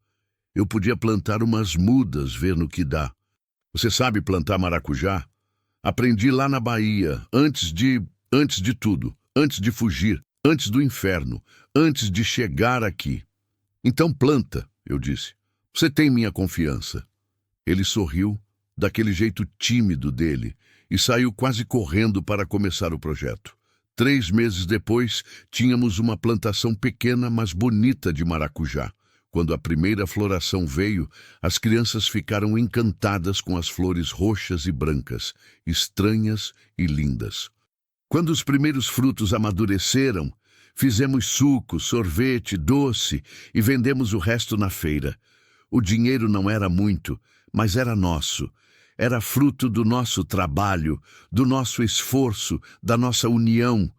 Eu podia plantar umas mudas, ver no que dá. Você sabe plantar maracujá? Aprendi lá na Bahia, antes de tudo, antes de fugir, antes do inferno, antes de chegar aqui. Então planta, eu disse. Você tem minha confiança. Ele sorriu, daquele jeito tímido dele, e saiu quase correndo para começar o projeto. 3 meses depois, tínhamos uma plantação pequena, mas bonita de maracujá. Quando a primeira floração veio, as crianças ficaram encantadas com as flores roxas e brancas, estranhas e lindas. Quando os primeiros frutos amadureceram, fizemos suco, sorvete, doce e vendemos o resto na feira. O dinheiro não era muito, mas era nosso. Era fruto do nosso trabalho, do nosso esforço, da nossa união.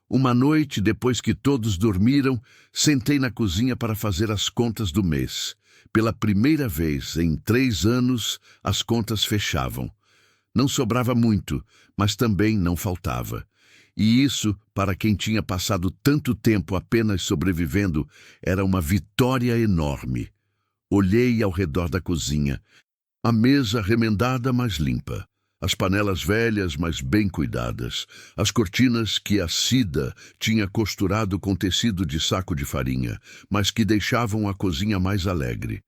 Uma noite, depois que todos dormiram, sentei na cozinha para fazer as contas do mês. Pela primeira vez em 3 anos, as contas fechavam. Não sobrava muito, mas também não faltava. E isso, para quem tinha passado tanto tempo apenas sobrevivendo, era uma vitória enorme. Olhei ao redor da cozinha. A mesa remendada, mas limpa. As panelas velhas, mas bem cuidadas. As cortinas que a Cida tinha costurado com tecido de saco de farinha, mas que deixavam a cozinha mais alegre.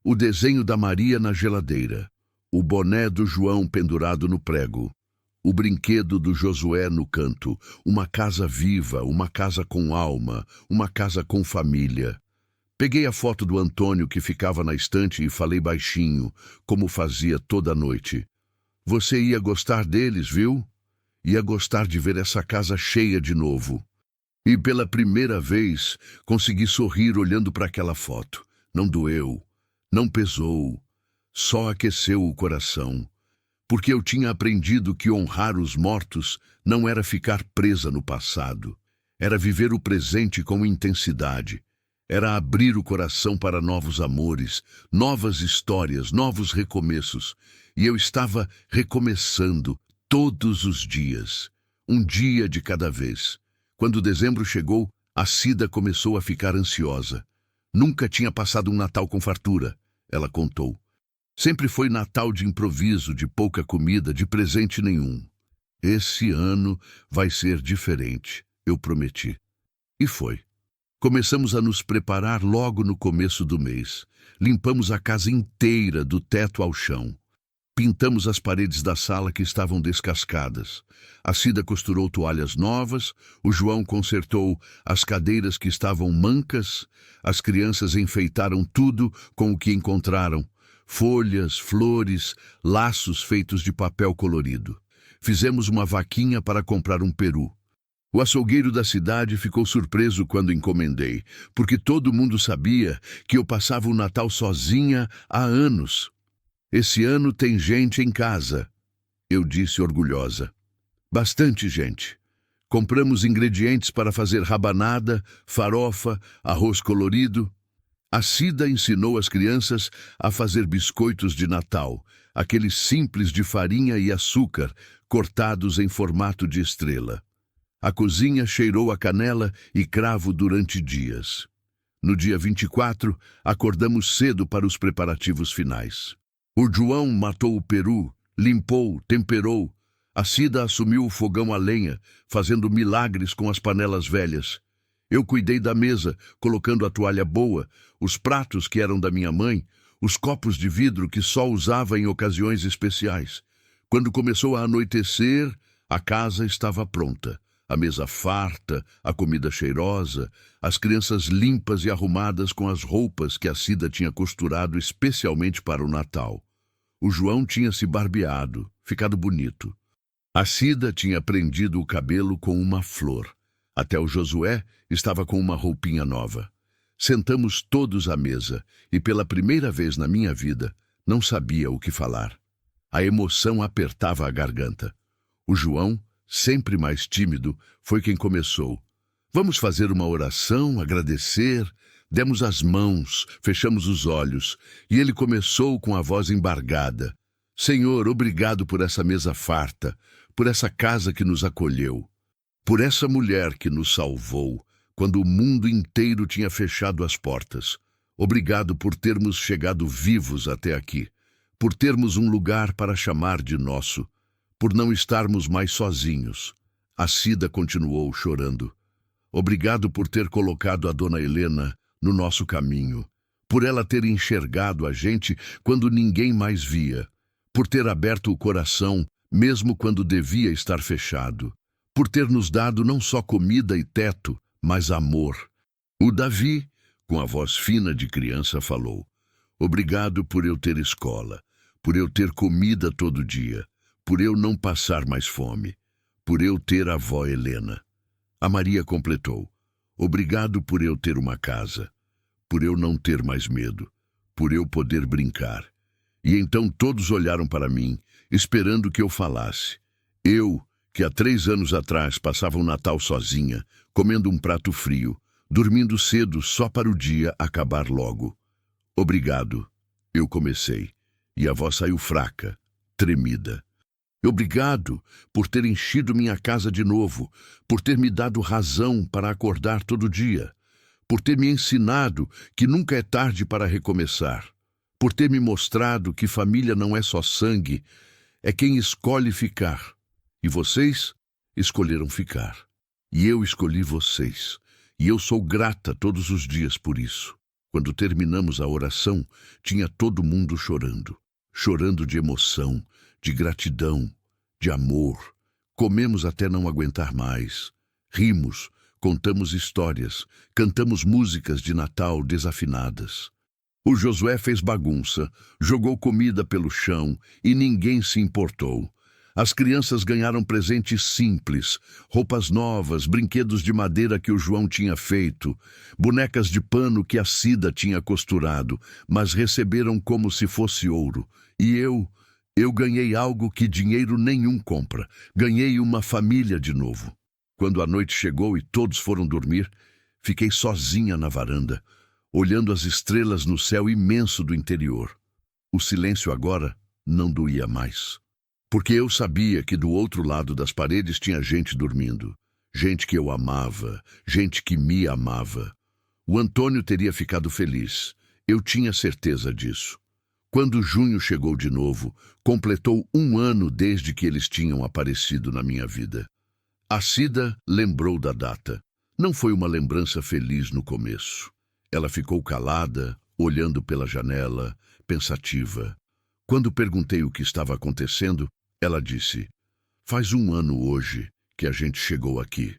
O desenho da Maria na geladeira. O boné do João pendurado no prego. O brinquedo do Josué no canto. Uma casa viva, uma casa com alma, uma casa com família. Peguei a foto do Antônio que ficava na estante e falei baixinho, como fazia toda noite. Você ia gostar deles, viu? Ia gostar de ver essa casa cheia de novo. E pela primeira vez consegui sorrir olhando para aquela foto. Não doeu, não pesou, só aqueceu o coração. Porque eu tinha aprendido que honrar os mortos não era ficar presa no passado. Era viver o presente com intensidade. Era abrir o coração para novos amores, novas histórias, novos recomeços. E eu estava recomeçando todos os dias, um dia de cada vez. Quando dezembro chegou, a Cida começou a ficar ansiosa. Nunca tinha passado um Natal com fartura, ela contou. Sempre foi Natal de improviso, de pouca comida, de presente nenhum. Esse ano vai ser diferente, eu prometi. E foi. Começamos a nos preparar logo no começo do mês. Limpamos a casa inteira, do teto ao chão. Pintamos as paredes da sala que estavam descascadas. A Cida costurou toalhas novas, o João consertou as cadeiras que estavam mancas, as crianças enfeitaram tudo com o que encontraram. Folhas, flores, laços feitos de papel colorido. Fizemos uma vaquinha para comprar um peru. O açougueiro da cidade ficou surpreso quando encomendei, porque todo mundo sabia que eu passava o Natal sozinha há anos. Esse ano tem gente em casa, eu disse orgulhosa. Bastante gente. Compramos ingredientes para fazer rabanada, farofa, arroz colorido. A Cida ensinou as crianças a fazer biscoitos de Natal, aqueles simples de farinha e açúcar, cortados em formato de estrela. A cozinha cheirou a canela e cravo durante dias. No dia 24, acordamos cedo para os preparativos finais. O João matou o peru, limpou, temperou. A Cida assumiu o fogão a lenha, fazendo milagres com as panelas velhas. Eu cuidei da mesa, colocando a toalha boa, os pratos que eram da minha mãe, os copos de vidro que só usava em ocasiões especiais. Quando começou a anoitecer, a casa estava pronta. A mesa farta, a comida cheirosa, as crianças limpas e arrumadas com as roupas que a Cida tinha costurado especialmente para o Natal. O João tinha se barbeado, ficado bonito. A Cida tinha prendido o cabelo com uma flor. Até o Josué estava com uma roupinha nova. Sentamos todos à mesa e, pela primeira vez na minha vida, não sabia o que falar. A emoção apertava a garganta. O João, sempre mais tímido, foi quem começou. Vamos fazer uma oração, agradecer. Demos as mãos, fechamos os olhos, e ele começou com a voz embargada. Senhor, obrigado por essa mesa farta, por essa casa que nos acolheu, por essa mulher que nos salvou, quando o mundo inteiro tinha fechado as portas. Obrigado por termos chegado vivos até aqui, por termos um lugar para chamar de nosso, por não estarmos mais sozinhos. A Cida continuou chorando. Obrigado por ter colocado a Dona Helena no nosso caminho, por ela ter enxergado a gente quando ninguém mais via, por ter aberto o coração mesmo quando devia estar fechado, por ter nos dado não só comida e teto, mas amor. O Davi, com a voz fina de criança, falou: obrigado por eu ter escola, por eu ter comida todo dia, por eu não passar mais fome, por eu ter a avó Helena. A Maria completou: obrigado por eu ter uma casa, por eu não ter mais medo, por eu poder brincar. E então todos olharam para mim, esperando que eu falasse. Eu, que há 3 anos atrás passava o Natal sozinha, comendo um prato frio, dormindo cedo só para o dia acabar logo. Obrigado, eu comecei, e a voz saiu fraca, tremida. Obrigado por ter enchido minha casa de novo, por ter me dado razão para acordar todo dia, por ter me ensinado que nunca é tarde para recomeçar, por ter me mostrado que família não é só sangue, é quem escolhe ficar. E vocês escolheram ficar. E eu escolhi vocês. E eu sou grata todos os dias por isso. Quando terminamos a oração, tinha todo mundo chorando. Chorando de emoção, de gratidão, de amor. Comemos até não aguentar mais. Rimos, contamos histórias, cantamos músicas de Natal desafinadas. O Josué fez bagunça, jogou comida pelo chão e ninguém se importou. As crianças ganharam presentes simples, roupas novas, brinquedos de madeira que o João tinha feito, bonecas de pano que a Cida tinha costurado, mas receberam como se fosse ouro. E eu ganhei algo que dinheiro nenhum compra. Ganhei uma família de novo. Quando a noite chegou e todos foram dormir, fiquei sozinha na varanda, olhando as estrelas no céu imenso do interior. O silêncio agora não doía mais, porque eu sabia que do outro lado das paredes tinha gente dormindo, gente que eu amava, gente que me amava. O Antônio teria ficado feliz, eu tinha certeza disso. Quando junho chegou de novo, completou 1 ano desde que eles tinham aparecido na minha vida. A Cida lembrou da data. Não foi uma lembrança feliz no começo. Ela ficou calada, olhando pela janela, pensativa. Quando perguntei o que estava acontecendo, ela disse: "Faz 1 ano hoje que a gente chegou aqui.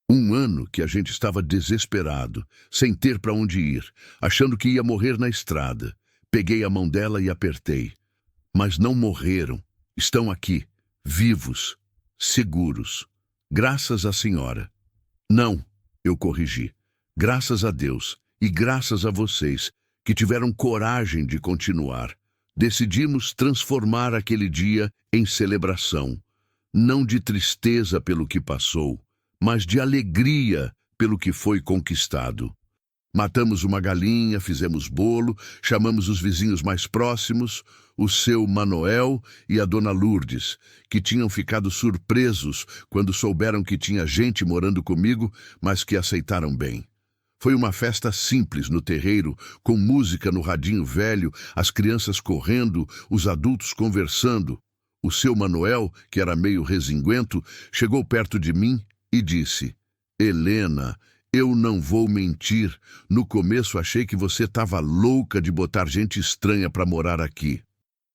1 ano que a gente estava desesperado, sem ter para onde ir, achando que ia morrer na estrada. Peguei a mão dela e apertei. Mas não morreram. Estão aqui, vivos, seguros. Graças à senhora." "Não", eu corrigi. "Graças a Deus e graças a vocês, que tiveram coragem de continuar. Decidimos transformar aquele dia em celebração, não de tristeza pelo que passou, mas de alegria pelo que foi conquistado. Matamos uma galinha, fizemos bolo, chamamos os vizinhos mais próximos, o seu Manoel e a dona Lourdes, que tinham ficado surpresos quando souberam que tinha gente morando comigo, mas que aceitaram bem. Foi uma festa simples no terreiro, com música no radinho velho, as crianças correndo, os adultos conversando. O seu Manoel, que era meio rezinguento, chegou perto de mim e disse: "Helena, eu não vou mentir. No começo achei que você estava louca de botar gente estranha para morar aqui.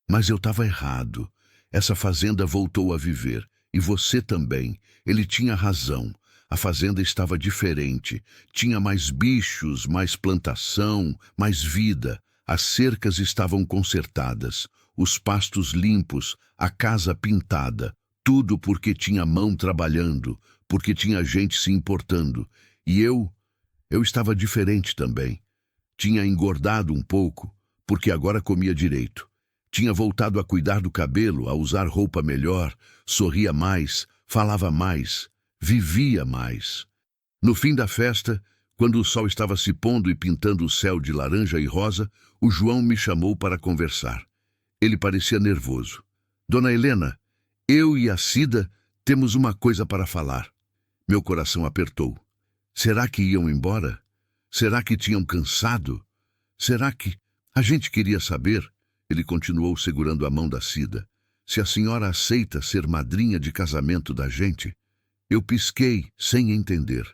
Mas eu estava errado. Essa fazenda voltou a viver. E você também. Ele tinha razão. A fazenda estava diferente. Tinha mais bichos, mais plantação, mais vida. As cercas estavam consertadas, os pastos limpos, a casa pintada. Tudo porque tinha mão trabalhando, porque tinha gente se importando. E eu estava diferente também. Tinha engordado um pouco, porque agora comia direito. Tinha voltado a cuidar do cabelo, a usar roupa melhor, sorria mais, falava mais, vivia mais. No fim da festa, quando o sol estava se pondo e pintando o céu de laranja e rosa, o João me chamou para conversar. Ele parecia nervoso. "Dona Helena, eu e a Cida temos uma coisa para falar." Meu coração apertou. Será que iam embora? Será que tinham cansado? Será que... A gente queria saber, ele continuou segurando a mão da Cida, se a senhora aceita ser madrinha de casamento da gente. Eu pisquei, sem entender.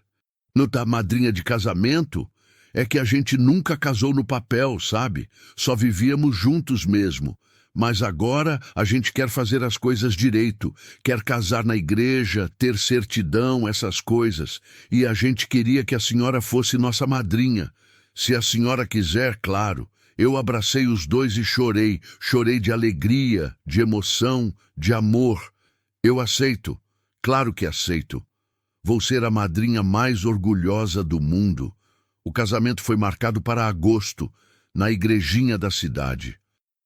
"Não tá madrinha de casamento? É que a gente nunca casou no papel, sabe? Só vivíamos juntos mesmo. Mas agora a gente quer fazer as coisas direito, quer casar na igreja, ter certidão, essas coisas. E a gente queria que a senhora fosse nossa madrinha. Se a senhora quiser, claro." Eu abracei os dois e chorei. Chorei de alegria, de emoção, de amor. "Eu aceito. Claro que aceito. Vou ser a madrinha mais orgulhosa do mundo." O casamento foi marcado para agosto, na igrejinha da cidade.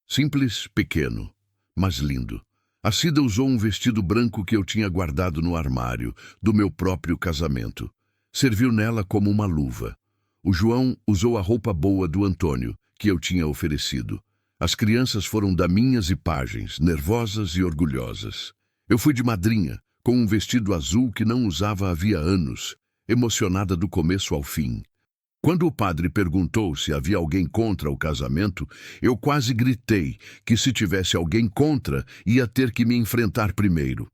Simples, pequeno, mas lindo. A Cida usou um vestido branco que eu tinha guardado no armário, do meu próprio casamento. Serviu nela como uma luva. O João usou a roupa boa do Antônio, que eu tinha oferecido. As crianças foram daminhas e pajens, nervosas e orgulhosas. Eu fui de madrinha, com um vestido azul que não usava havia anos, emocionada do começo ao fim. Quando o padre perguntou se havia alguém contra o casamento, eu quase gritei que se tivesse alguém contra, ia ter que me enfrentar primeiro.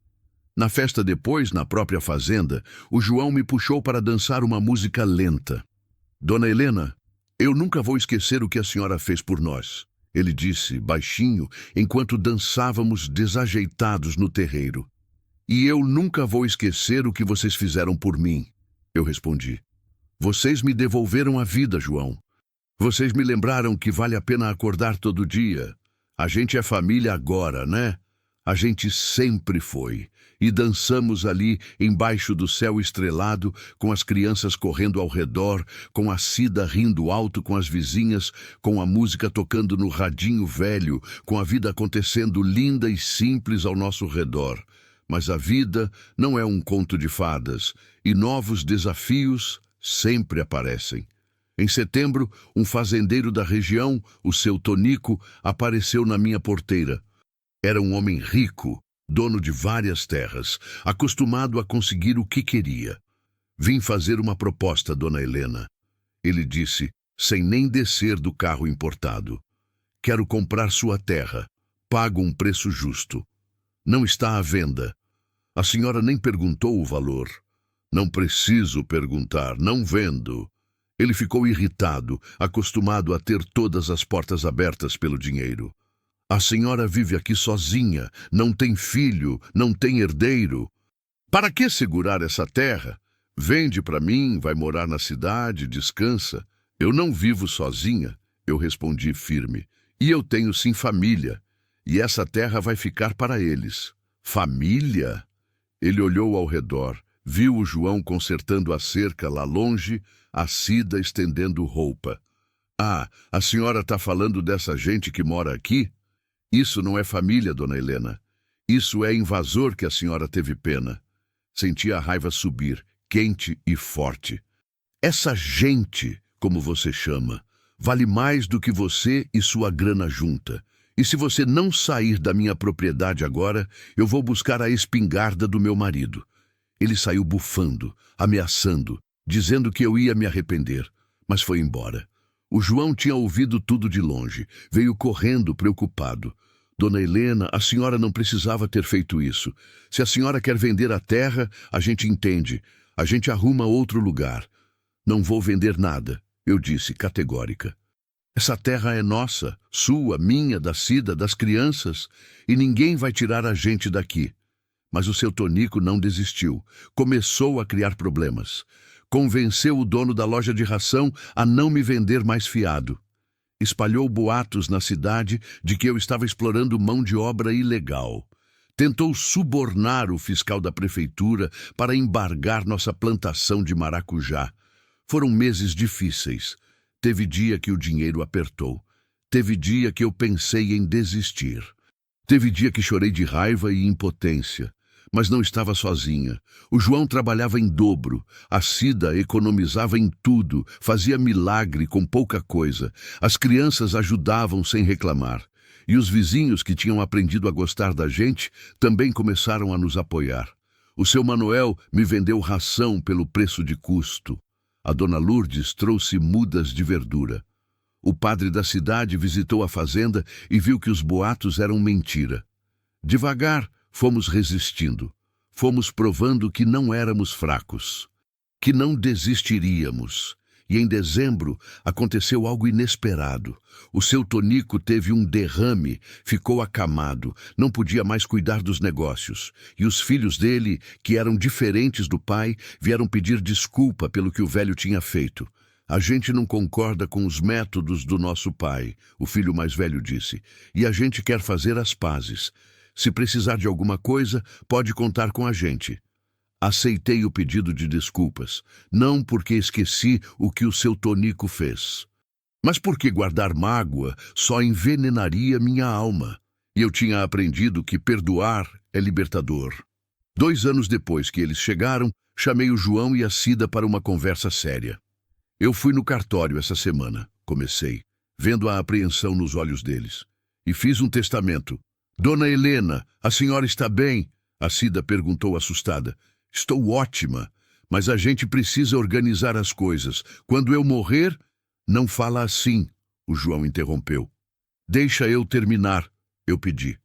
Na festa depois, na própria fazenda, o João me puxou para dançar uma música lenta. "Dona Helena, eu nunca vou esquecer o que a senhora fez por nós", ele disse, baixinho, enquanto dançávamos desajeitados no terreiro. "E eu nunca vou esquecer o que vocês fizeram por mim", eu respondi. "Vocês me devolveram a vida, João. Vocês me lembraram que vale a pena acordar todo dia. A gente é família agora, né? A gente sempre foi. E dançamos ali, embaixo do céu estrelado, com as crianças correndo ao redor, com a Cida rindo alto com as vizinhas, com a música tocando no radinho velho, com a vida acontecendo linda e simples ao nosso redor. Mas a vida não é um conto de fadas e novos desafios sempre aparecem. Em setembro, um fazendeiro da região, o seu Tonico, apareceu na minha porteira. Era um homem rico, dono de várias terras, acostumado a conseguir o que queria. Vim fazer uma proposta, dona Helena. Ele disse, sem nem descer do carro importado. Quero comprar sua terra. Pago um preço justo. Não está à venda. A senhora nem perguntou o valor. Não preciso perguntar, não vendo. Ele ficou irritado, acostumado a ter todas as portas abertas pelo dinheiro. A senhora vive aqui sozinha, não tem filho, não tem herdeiro. Para que segurar essa terra? Vende para mim, vai morar na cidade, descansa. Eu não vivo sozinha, eu respondi firme. E eu tenho sim família. E essa terra vai ficar para eles. Família? Ele olhou ao redor, viu o João consertando a cerca lá longe, a Cida estendendo roupa. Ah, a senhora está falando dessa gente que mora aqui? Isso não é família, dona Helena. Isso é invasor que a senhora teve pena. Senti a raiva subir, quente e forte. Essa gente, como você chama, vale mais do que você e sua grana junta. E se você não sair da minha propriedade agora, eu vou buscar a espingarda do meu marido. Ele saiu bufando, ameaçando, dizendo que eu ia me arrepender, mas foi embora. O João tinha ouvido tudo de longe, veio correndo preocupado. Dona Helena, a senhora não precisava ter feito isso. Se a senhora quer vender a terra, a gente entende. A gente arruma outro lugar. Não vou vender nada, eu disse, categórica. Essa terra é nossa, sua, minha, da Cida, das crianças, e ninguém vai tirar a gente daqui. Mas o seu Tonico não desistiu. Começou a criar problemas. Convenceu o dono da loja de ração a não me vender mais fiado. Espalhou boatos na cidade de que eu estava explorando mão de obra ilegal. Tentou subornar o fiscal da prefeitura para embargar nossa plantação de maracujá. Foram meses difíceis. Teve dia que o dinheiro apertou. Teve dia que eu pensei em desistir. Teve dia que chorei de raiva e impotência. Mas não estava sozinha. O João trabalhava em dobro. A Cida economizava em tudo, fazia milagre com pouca coisa. As crianças ajudavam sem reclamar. E os vizinhos que tinham aprendido a gostar da gente também começaram a nos apoiar. O seu Manuel me vendeu ração pelo preço de custo. A dona Lourdes trouxe mudas de verdura. O padre da cidade visitou a fazenda e viu que os boatos eram mentira. Devagar, fomos resistindo. Fomos provando que não éramos fracos, que não desistiríamos. E em dezembro aconteceu algo inesperado. O seu Tonico teve um derrame, ficou acamado, não podia mais cuidar dos negócios. E os filhos dele, que eram diferentes do pai, vieram pedir desculpa pelo que o velho tinha feito. A gente não concorda com os métodos do nosso pai, o filho mais velho disse, e a gente quer fazer as pazes. Se precisar de alguma coisa, pode contar com a gente. Aceitei o pedido de desculpas, não porque esqueci o que o seu Tonico fez, mas porque guardar mágoa só envenenaria minha alma. E eu tinha aprendido que perdoar é libertador. 2 anos depois que eles chegaram, chamei o João e a Cida para uma conversa séria. Eu fui no cartório essa semana, comecei, vendo a apreensão nos olhos deles, e fiz um testamento. Dona Helena, a senhora está bem? A Cida perguntou assustada. Estou ótima, mas a gente precisa organizar as coisas. Quando eu morrer... Não fala assim, o João interrompeu. Deixa eu terminar, eu pedi.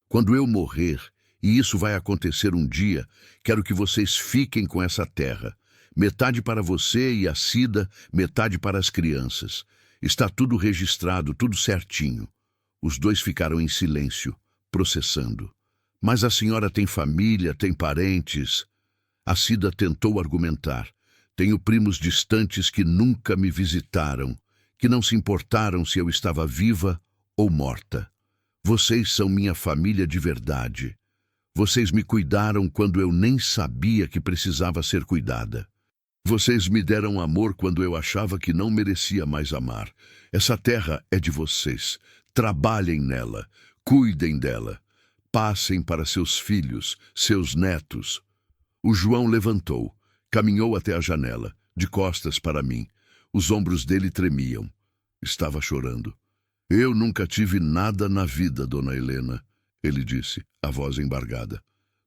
Quando eu morrer, e isso vai acontecer um dia, quero que vocês fiquem com essa terra. Metade para você e a Cida, metade para as crianças. Está tudo registrado, tudo certinho. Os dois ficaram em silêncio, processando. Mas a senhora tem família, tem parentes... A Cida tentou argumentar. Tenho primos distantes que nunca me visitaram, que não se importaram se eu estava viva ou morta. Vocês são minha família de verdade. Vocês me cuidaram quando eu nem sabia que precisava ser cuidada. Vocês me deram amor quando eu achava que não merecia mais amar. Essa terra é de vocês. Trabalhem nela, cuidem dela. passem para seus filhos, seus netos. O João levantou, caminhou até a janela, de costas para mim. Os ombros dele tremiam. Estava chorando. Eu nunca tive nada na vida, dona Helena, ele disse, a voz embargada.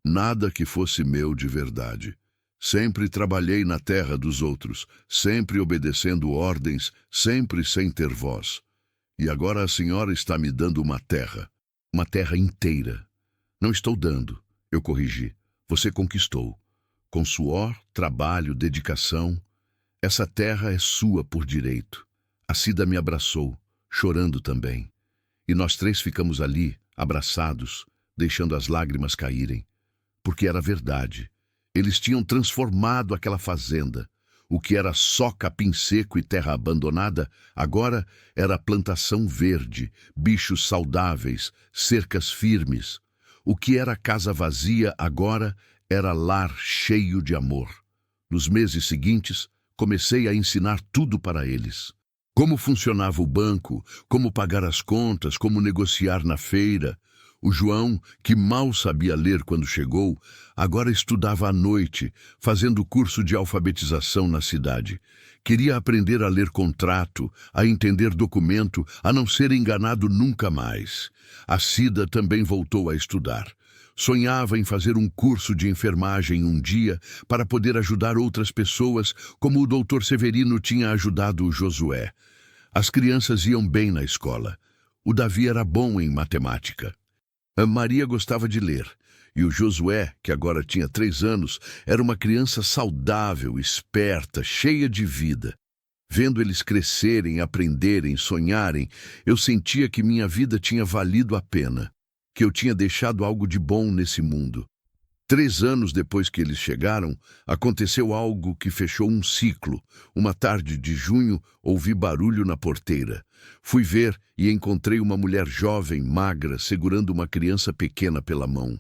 Nada que fosse meu de verdade. Sempre trabalhei na terra dos outros, sempre obedecendo ordens, sempre sem ter voz. E agora a senhora está me dando uma terra inteira. Não estou dando, eu corrigi. Você conquistou. Com suor, trabalho, dedicação. Essa terra é sua por direito. A Cida me abraçou, chorando também. E nós três ficamos ali, abraçados, deixando as lágrimas caírem. Porque era verdade. Eles tinham transformado aquela fazenda. O que era só capim seco e terra abandonada, agora era plantação verde, bichos saudáveis, cercas firmes. O que era casa vazia, agora era lar cheio de amor. Nos meses seguintes, comecei a ensinar tudo para eles. Como funcionava o banco, como pagar as contas, como negociar na feira. O João, que mal sabia ler quando chegou, agora estudava à noite, fazendo curso de alfabetização na cidade. Queria aprender a ler contrato, a entender documento, a não ser enganado nunca mais. A Cida também voltou a estudar. Sonhava em fazer um curso de enfermagem um dia para poder ajudar outras pessoas, como o doutor Severino tinha ajudado o Josué. As crianças iam bem na escola. O Davi era bom em matemática. A Maria gostava de ler, e o Josué, que agora tinha 3 anos, era uma criança saudável, esperta, cheia de vida. Vendo eles crescerem, aprenderem, sonharem, eu sentia que minha vida tinha valido a pena, que eu tinha deixado algo de bom nesse mundo. 3 anos depois que eles chegaram, aconteceu algo que fechou um ciclo. Uma tarde de junho, ouvi barulho na porteira. Fui ver e encontrei uma mulher jovem, magra, segurando uma criança pequena pela mão.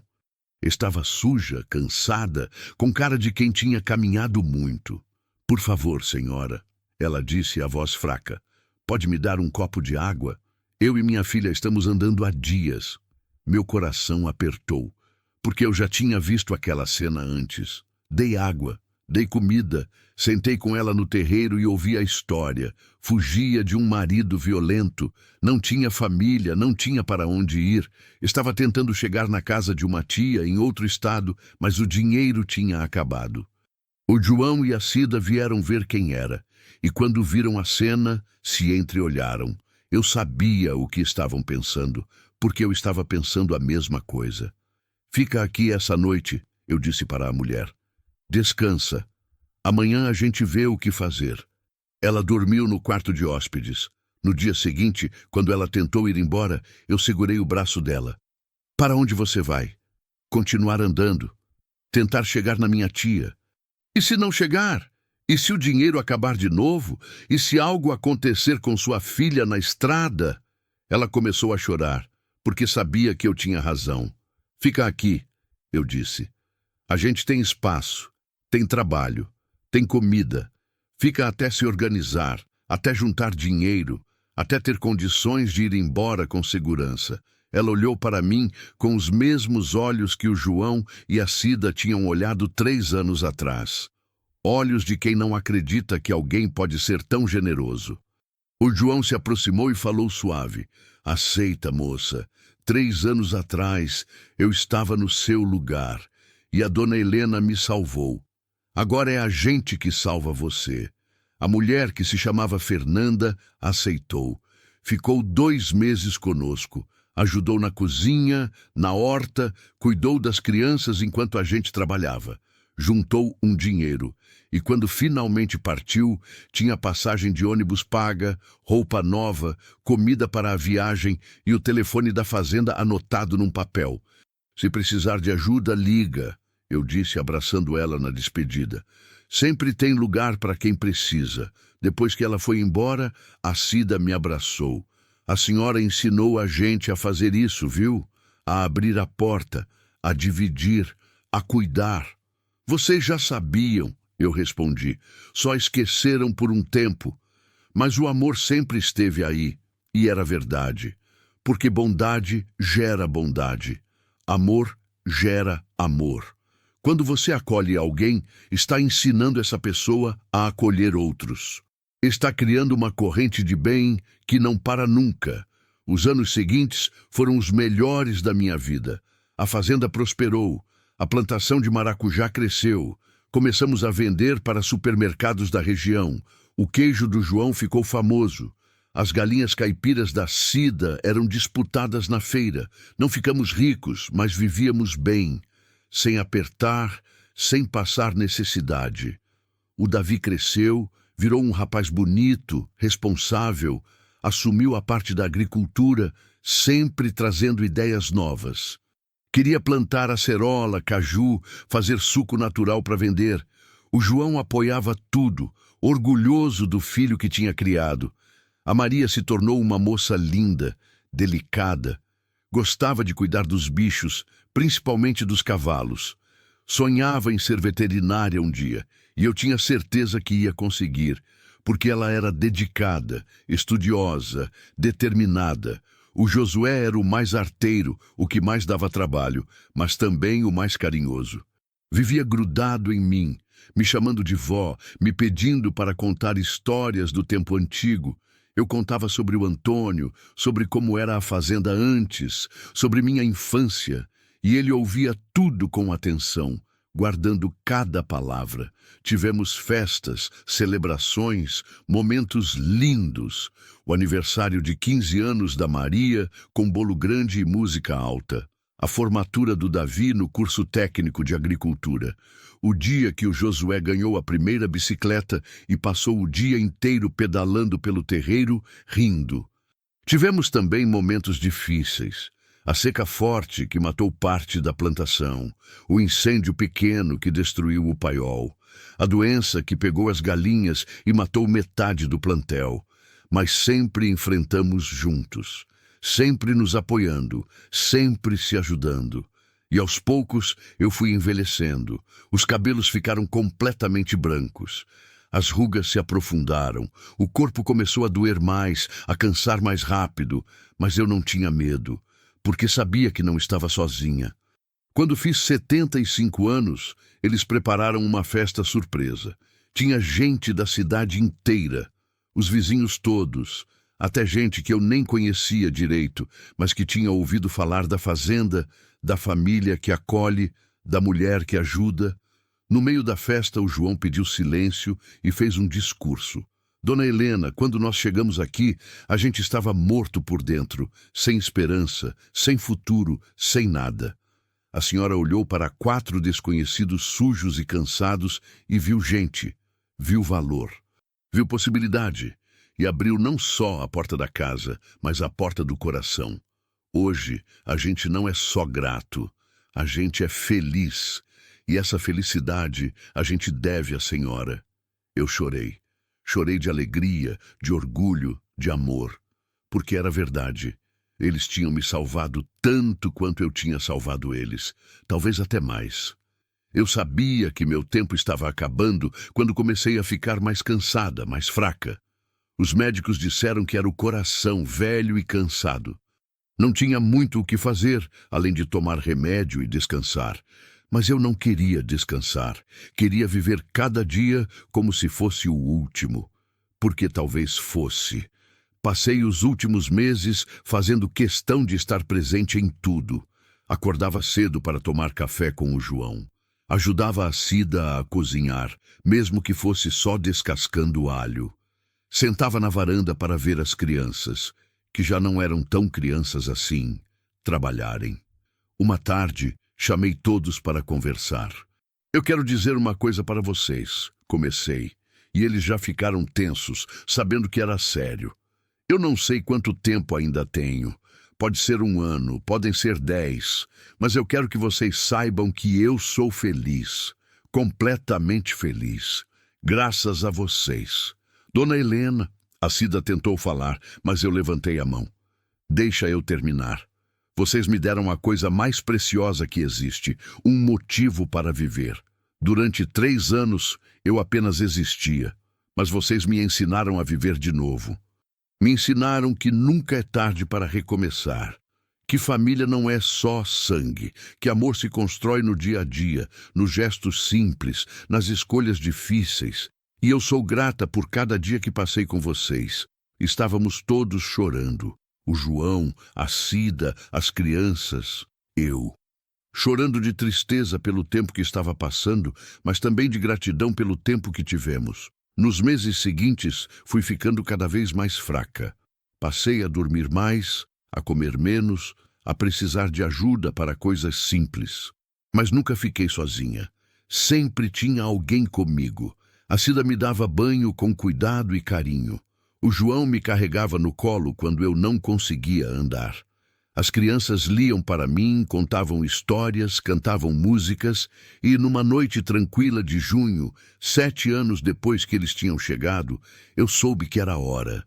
Estava suja, cansada, com cara de quem tinha caminhado muito. Por favor, senhora, ela disse a voz fraca. Pode me dar um copo de água? Eu e minha filha estamos andando há dias. Meu coração apertou, porque eu já tinha visto aquela cena antes. Dei água, dei comida, sentei com ela no terreiro e ouvi a história. Fugia de um marido violento, não tinha família, não tinha para onde ir. Estava tentando chegar na casa de uma tia em outro estado, mas o dinheiro tinha acabado. O João e a Cida vieram ver quem era, e quando viram a cena, se entreolharam. Eu sabia o que estavam pensando, porque eu estava pensando a mesma coisa. Fica aqui essa noite, eu disse para a mulher. Descansa. Amanhã a gente vê o que fazer. Ela dormiu no quarto de hóspedes. No dia seguinte, quando ela tentou ir embora, eu segurei o braço dela. Para onde você vai? Continuar andando. Tentar chegar na minha tia. E se não chegar? E se o dinheiro acabar de novo? E se algo acontecer com sua filha na estrada? Ela começou a chorar, porque sabia que eu tinha razão. Fica aqui, eu disse. A gente tem espaço, tem trabalho, tem comida. Fica até se organizar, até juntar dinheiro, até ter condições de ir embora com segurança. Ela olhou para mim com os mesmos olhos que o João e a Cida tinham olhado 3 anos atrás. Olhos de quem não acredita que alguém pode ser tão generoso. O João se aproximou e falou suave. Aceita, moça. 3 anos atrás, eu estava no seu lugar, e a dona Helena me salvou. Agora é a gente que salva você. A mulher, que se chamava Fernanda, aceitou. Ficou 2 meses conosco. Ajudou na cozinha, na horta, cuidou das crianças enquanto a gente trabalhava. Juntou um dinheiro. E quando finalmente partiu, tinha passagem de ônibus paga, roupa nova, comida para a viagem e o telefone da fazenda anotado num papel. Se precisar de ajuda, liga, eu disse abraçando ela na despedida. Sempre tem lugar para quem precisa. Depois que ela foi embora, a Cida me abraçou. A senhora ensinou a gente a fazer isso, viu? A abrir a porta, a dividir, a cuidar. Vocês já sabiam, eu respondi. Só esqueceram por um tempo. Mas o amor sempre esteve aí, e era verdade. Porque bondade gera bondade. Amor gera amor. Quando você acolhe alguém, está ensinando essa pessoa a acolher outros. Está criando uma corrente de bem que não para nunca. Os anos seguintes foram os melhores da minha vida. A fazenda prosperou, a plantação de maracujá cresceu, começamos a vender para supermercados da região, o queijo do João ficou famoso, as galinhas caipiras da Cida eram disputadas na feira. Não ficamos ricos, mas vivíamos bem, sem apertar, sem passar necessidade. O Davi cresceu, virou um rapaz bonito, responsável, assumiu a parte da agricultura, sempre trazendo ideias novas. Queria plantar acerola, caju, fazer suco natural para vender. O João apoiava tudo, orgulhoso do filho que tinha criado. A Maria se tornou uma moça linda, delicada. Gostava de cuidar dos bichos, principalmente dos cavalos. Sonhava em ser veterinária um dia, e eu tinha certeza que ia conseguir, porque ela era dedicada, estudiosa, determinada. O Josué era o mais arteiro, o que mais dava trabalho, mas também o mais carinhoso. Vivia grudado em mim, me chamando de vó, me pedindo para contar histórias do tempo antigo. Eu contava sobre o Antônio, sobre como era a fazenda antes, sobre minha infância, e ele ouvia tudo com atenção, guardando cada palavra. Tivemos festas, celebrações, momentos lindos. O aniversário de 15 anos da Maria, com bolo grande e música alta. A formatura do Davi no curso técnico de agricultura. O dia que o Josué ganhou a primeira bicicleta e passou o dia inteiro pedalando pelo terreiro, rindo. Tivemos também momentos difíceis. A seca forte que matou parte da plantação, o incêndio pequeno que destruiu o paiol, a doença que pegou as galinhas e matou metade do plantel. Mas sempre enfrentamos juntos, sempre nos apoiando, sempre se ajudando. E aos poucos eu fui envelhecendo, os cabelos ficaram completamente brancos. As rugas se aprofundaram, o corpo começou a doer mais, a cansar mais rápido, mas eu não tinha medo, porque sabia que não estava sozinha. Quando fiz 75 anos, eles prepararam uma festa surpresa. Tinha gente da cidade inteira, os vizinhos todos, até gente que eu nem conhecia direito, mas que tinha ouvido falar da fazenda, da família que acolhe, da mulher que ajuda. No meio da festa, o João pediu silêncio e fez um discurso. Dona Helena, quando nós chegamos aqui, a gente estava morto por dentro, sem esperança, sem futuro, sem nada. A senhora olhou para 4 desconhecidos sujos e cansados e viu gente, viu valor, viu possibilidade e abriu não só a porta da casa, mas a porta do coração. Hoje, a gente não é só grato, a gente é feliz. E essa felicidade a gente deve à senhora. Eu chorei. Chorei de alegria, de orgulho, de amor. Porque era verdade. Eles tinham me salvado tanto quanto eu tinha salvado eles. Talvez até mais. Eu sabia que meu tempo estava acabando quando comecei a ficar mais cansada, mais fraca. Os médicos disseram que era o coração velho e cansado. Não tinha muito o que fazer, além de tomar remédio e descansar. Mas eu não queria descansar. Queria viver cada dia como se fosse o último. Porque talvez fosse. Passei os últimos meses fazendo questão de estar presente em tudo. Acordava cedo para tomar café com o João. Ajudava a Cida a cozinhar, mesmo que fosse só descascando alho. Sentava na varanda para ver as crianças, que já não eram tão crianças assim, trabalharem. Uma tarde, chamei todos para conversar. Eu quero dizer uma coisa para vocês, comecei, e eles já ficaram tensos, sabendo que era sério. Eu não sei quanto tempo ainda tenho. Pode ser 1 ano, podem ser 10, mas eu quero que vocês saibam que eu sou feliz, completamente feliz, graças a vocês. Dona Helena, a Cida tentou falar, mas eu levantei a mão. Deixa eu terminar. Vocês me deram a coisa mais preciosa que existe, um motivo para viver. Durante 3 anos, eu apenas existia, mas vocês me ensinaram a viver de novo. Me ensinaram que nunca é tarde para recomeçar, Que família não é só sangue, que amor se constrói no dia a dia, nos gestos simples, nas escolhas difíceis. E eu sou grata por cada dia que passei com vocês. Estávamos todos chorando. O João, a Cida, as crianças, eu. Chorando de tristeza pelo tempo que estava passando, mas também de gratidão pelo tempo que tivemos. Nos meses seguintes, fui ficando cada vez mais fraca. Passei a dormir mais, a comer menos, a precisar de ajuda para coisas simples. Mas nunca fiquei sozinha. Sempre tinha alguém comigo. A Cida me dava banho com cuidado e carinho. O João me carregava no colo quando eu não conseguia andar. As crianças liam para mim, contavam histórias, cantavam músicas, e numa noite tranquila de junho, 7 anos depois que eles tinham chegado, eu soube que era a hora.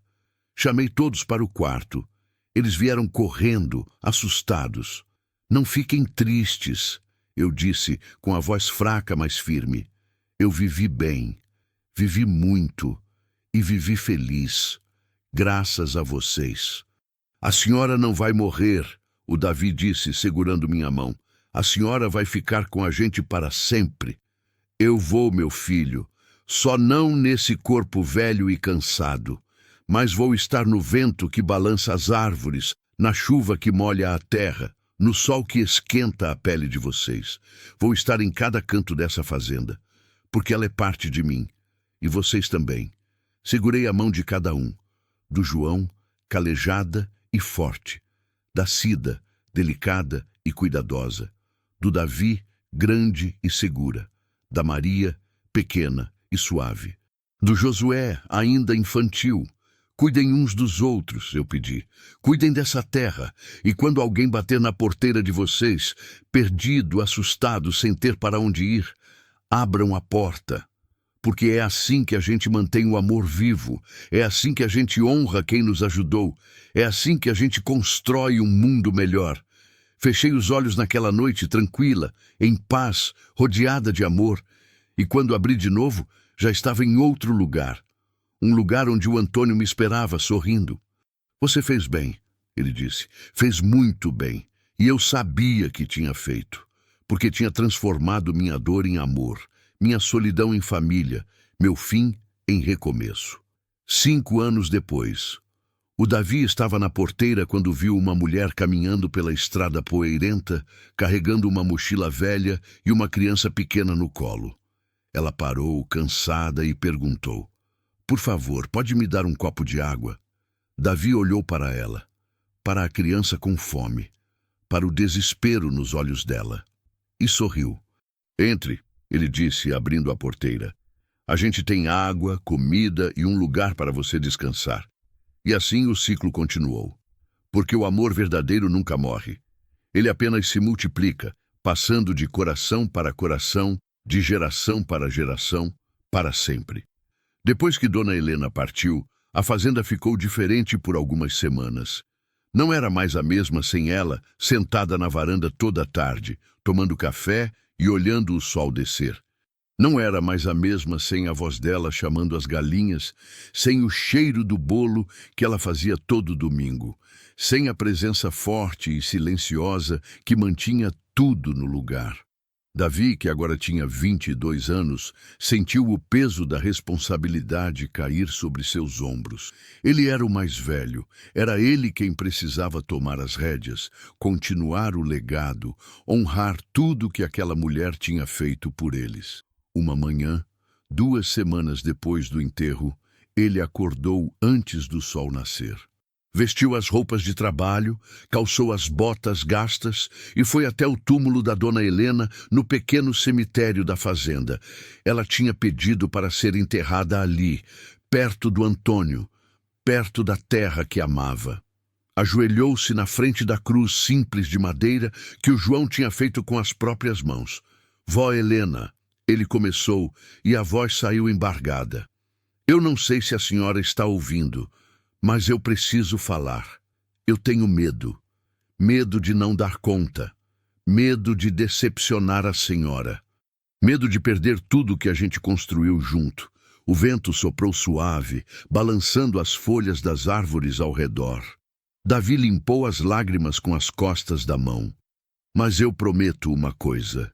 Chamei todos para o quarto. Eles vieram correndo, assustados. Não fiquem tristes, eu disse, com a voz fraca, mas firme. Eu vivi bem, vivi muito e vivi feliz, graças a vocês. A senhora não vai morrer, o Davi disse, segurando minha mão. A senhora vai ficar com a gente para sempre. Eu vou, meu filho, só não nesse corpo velho e cansado. Mas vou estar no vento que balança as árvores, na chuva que molha a terra, no sol que esquenta a pele de vocês. Vou estar em cada canto dessa fazenda, porque ela é parte de mim, e vocês também. Segurei a mão de cada um, do João, calejada e forte, da Cida, delicada e cuidadosa, do Davi, grande e segura, da Maria, pequena e suave, do Josué, ainda infantil. Cuidem uns dos outros, eu pedi. Cuidem dessa terra, e quando alguém bater na porteira de vocês, perdido, assustado, sem ter para onde ir, abram a porta. Porque é assim que a gente mantém o amor vivo, é assim que a gente honra quem nos ajudou, é assim que a gente constrói um mundo melhor. Fechei os olhos naquela noite tranquila, em paz, rodeada de amor, e quando abri de novo, já estava em outro lugar. Um lugar onde o Antônio me esperava, sorrindo. Você fez bem, ele disse. Fez muito bem. E eu sabia que tinha feito, porque tinha transformado minha dor em amor, minha solidão em família, meu fim em recomeço. 5 anos depois, o Davi estava na porteira quando viu uma mulher caminhando pela estrada poeirenta, carregando uma mochila velha e uma criança pequena no colo. Ela parou, cansada, e perguntou: Por favor, pode me dar um copo de água? Davi olhou para ela, para a criança com fome, para o desespero nos olhos dela, e sorriu. Entre, ele disse, abrindo a porteira. A gente tem água, comida e um lugar para você descansar. E assim o ciclo continuou. Porque o amor verdadeiro nunca morre. Ele apenas se multiplica, passando de coração para coração, de geração para geração, para sempre. Depois que Dona Helena partiu, a fazenda ficou diferente por algumas semanas. Não era mais a mesma sem ela, sentada na varanda toda a tarde, tomando café e olhando o sol descer. Não era mais a mesma sem a voz dela chamando as galinhas, sem o cheiro do bolo que ela fazia todo domingo, sem a presença forte e silenciosa que mantinha tudo no lugar. Davi, que agora tinha 22 anos, sentiu o peso da responsabilidade cair sobre seus ombros. Ele era o mais velho, era ele quem precisava tomar as rédeas, continuar o legado, honrar tudo que aquela mulher tinha feito por eles. Uma manhã, 2 semanas depois do enterro, ele acordou antes do sol nascer. Vestiu as roupas de trabalho, calçou as botas gastas e foi até o túmulo da Dona Helena no pequeno cemitério da fazenda. Ela tinha pedido para ser enterrada ali, perto do Antônio, perto da terra que amava. Ajoelhou-se na frente da cruz simples de madeira que o João tinha feito com as próprias mãos. Vó Helena, ele começou, e a voz saiu embargada. Eu não sei se a senhora está ouvindo, mas eu preciso falar. Eu tenho medo. Medo de não dar conta. Medo de decepcionar a senhora. Medo de perder tudo que a gente construiu junto. O vento soprou suave, balançando as folhas das árvores ao redor. Davi limpou as lágrimas com as costas da mão. Mas eu prometo uma coisa.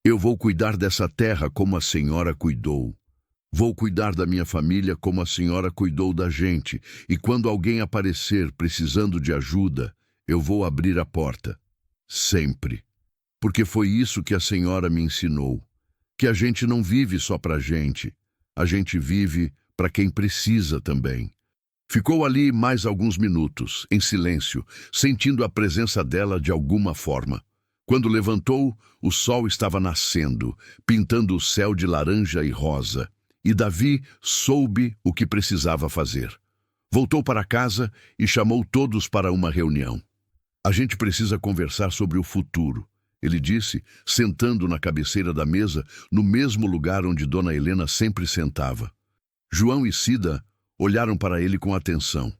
Eu vou cuidar dessa terra como a senhora cuidou. Vou cuidar da minha família como a senhora cuidou da gente. E quando alguém aparecer precisando de ajuda, eu vou abrir a porta. Sempre. Porque foi isso que a senhora me ensinou. Que a gente não vive só pra gente. A gente vive para quem precisa também. Ficou ali mais alguns minutos, em silêncio, sentindo a presença dela de alguma forma. Quando levantou, o sol estava nascendo, pintando o céu de laranja e rosa, e Davi soube o que precisava fazer. Voltou para casa e chamou todos para uma reunião. A gente precisa conversar sobre o futuro, ele disse, sentando na cabeceira da mesa, no mesmo lugar onde Dona Helena sempre sentava. João e Cida olharam para ele com atenção.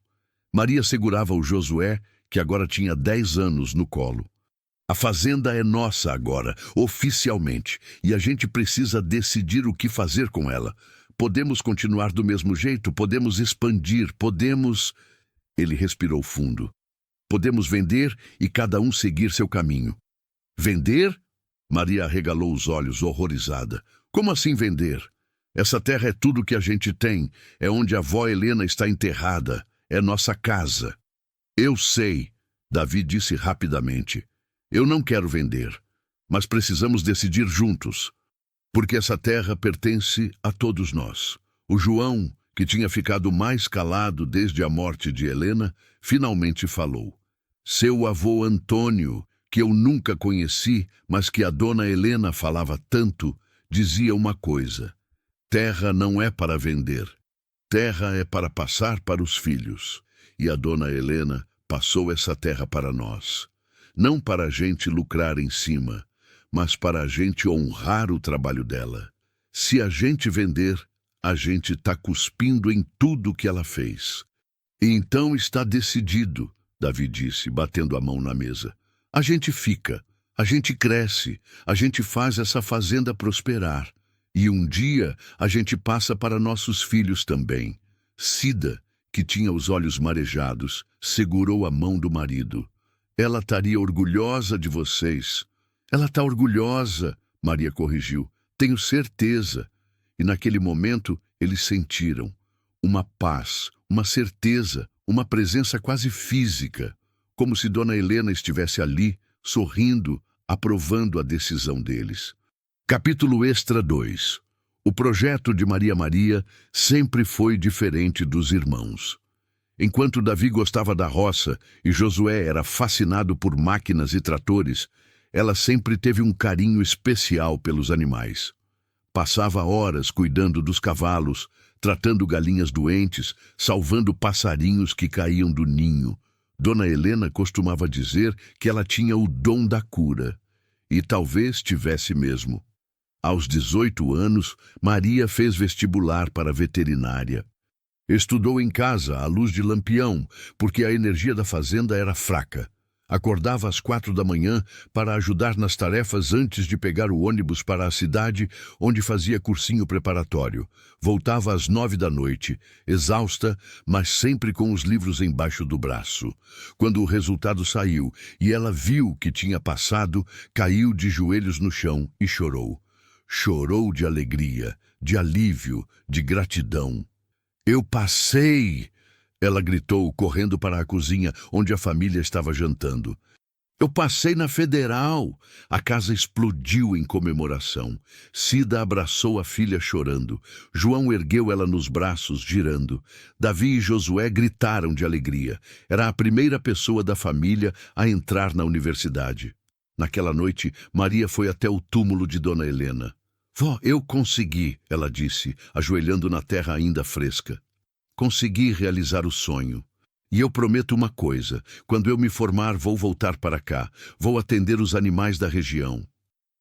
Maria segurava o Josué, que agora tinha 10 anos, no colo. A fazenda é nossa agora, oficialmente, e a gente precisa decidir o que fazer com ela. Podemos continuar do mesmo jeito, podemos expandir, podemos... Ele respirou fundo. Podemos vender e cada um seguir seu caminho. Vender? Maria arregalou os olhos, horrorizada. Como assim vender? Essa terra é tudo que a gente tem, é onde a avó Helena está enterrada, é nossa casa. Eu sei, Davi disse rapidamente. Eu não quero vender, mas precisamos decidir juntos, porque essa terra pertence a todos nós. O João, que tinha ficado mais calado desde a morte de Helena, finalmente falou. Seu avô Antônio, que eu nunca conheci, mas que a dona Helena falava tanto, dizia uma coisa. Terra não é para vender. Terra é para passar para os filhos. E a dona Helena passou essa terra para nós. Não para a gente lucrar em cima, mas para a gente honrar o trabalho dela. Se a gente vender, a gente está cuspindo em tudo que ela fez. E então está decidido, Davi disse, batendo a mão na mesa. A gente fica, a gente cresce, a gente faz essa fazenda prosperar. E um dia a gente passa para nossos filhos também. Cida, que tinha os olhos marejados, segurou a mão do marido. Ela estaria orgulhosa de vocês. Ela está orgulhosa, Maria corrigiu. Tenho certeza. E naquele momento eles sentiram uma paz, uma certeza, uma presença quase física, como se Dona Helena estivesse ali, sorrindo, aprovando a decisão deles. Capítulo Extra 2. O projeto de Maria sempre foi diferente dos irmãos. Enquanto Davi gostava da roça e Josué era fascinado por máquinas e tratores, ela sempre teve um carinho especial pelos animais. Passava horas cuidando dos cavalos, tratando galinhas doentes, salvando passarinhos que caíam do ninho. Dona Helena costumava dizer que ela tinha o dom da cura. E talvez tivesse mesmo. Aos 18 anos, Maria fez vestibular para veterinária. Estudou em casa, à luz de lampião, porque a energia da fazenda era fraca. Acordava às 4 da manhã para ajudar nas tarefas antes de pegar o ônibus para a cidade, onde fazia cursinho preparatório. Voltava às 9 da noite, exausta, mas sempre com os livros embaixo do braço. Quando o resultado saiu e ela viu o que tinha passado, caiu de joelhos no chão e chorou. Chorou de alegria, de alívio, de gratidão. Eu passei! Ela gritou, correndo para a cozinha, onde a família estava jantando. Eu passei na Federal! A casa explodiu em comemoração. Cida abraçou a filha chorando. João ergueu ela nos braços, girando. Davi e Josué gritaram de alegria. Era a primeira pessoa da família a entrar na universidade. Naquela noite, Maria foi até o túmulo de Dona Helena. Vó, eu consegui, ela disse, ajoelhando na terra ainda fresca. Consegui realizar o sonho. E eu prometo uma coisa, quando eu me formar vou voltar para cá, vou atender os animais da região.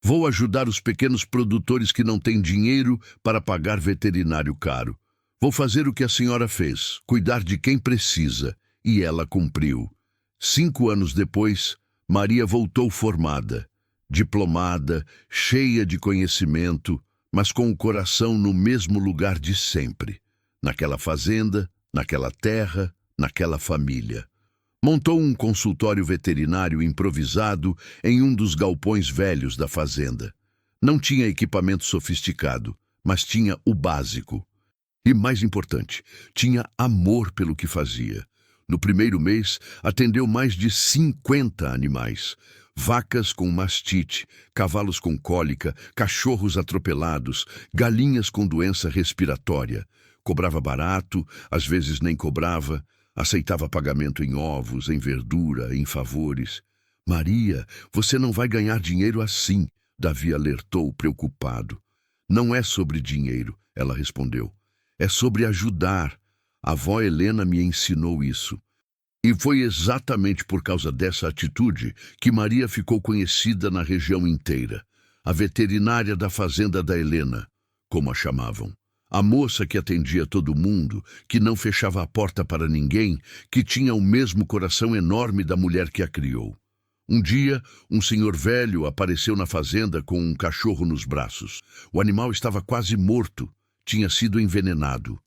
Vou ajudar os pequenos produtores que não têm dinheiro para pagar veterinário caro. Vou fazer o que a senhora fez, cuidar de quem precisa. E ela cumpriu. 5 anos depois, Maria voltou formada. Diplomada, cheia de conhecimento, mas com o coração no mesmo lugar de sempre. Naquela fazenda, naquela terra, naquela família. Montou um consultório veterinário improvisado em um dos galpões velhos da fazenda. Não tinha equipamento sofisticado, mas tinha o básico. E, mais importante, tinha amor pelo que fazia. No primeiro mês, atendeu mais de 50 animais. Vacas com mastite, cavalos com cólica, cachorros atropelados, galinhas com doença respiratória. Cobrava barato, às vezes nem cobrava, aceitava pagamento em ovos, em verdura, em favores. Maria, você não vai ganhar dinheiro assim, Davi alertou, preocupado. Não é sobre dinheiro, ela respondeu. É sobre ajudar. A avó Helena me ensinou isso. E foi exatamente por causa dessa atitude que Maria ficou conhecida na região inteira. A veterinária da fazenda da Helena, como a chamavam. A moça que atendia todo mundo, que não fechava a porta para ninguém, que tinha o mesmo coração enorme da mulher que a criou. Um dia, um senhor velho apareceu na fazenda com um cachorro nos braços. O animal estava quase morto. Tinha sido envenenado.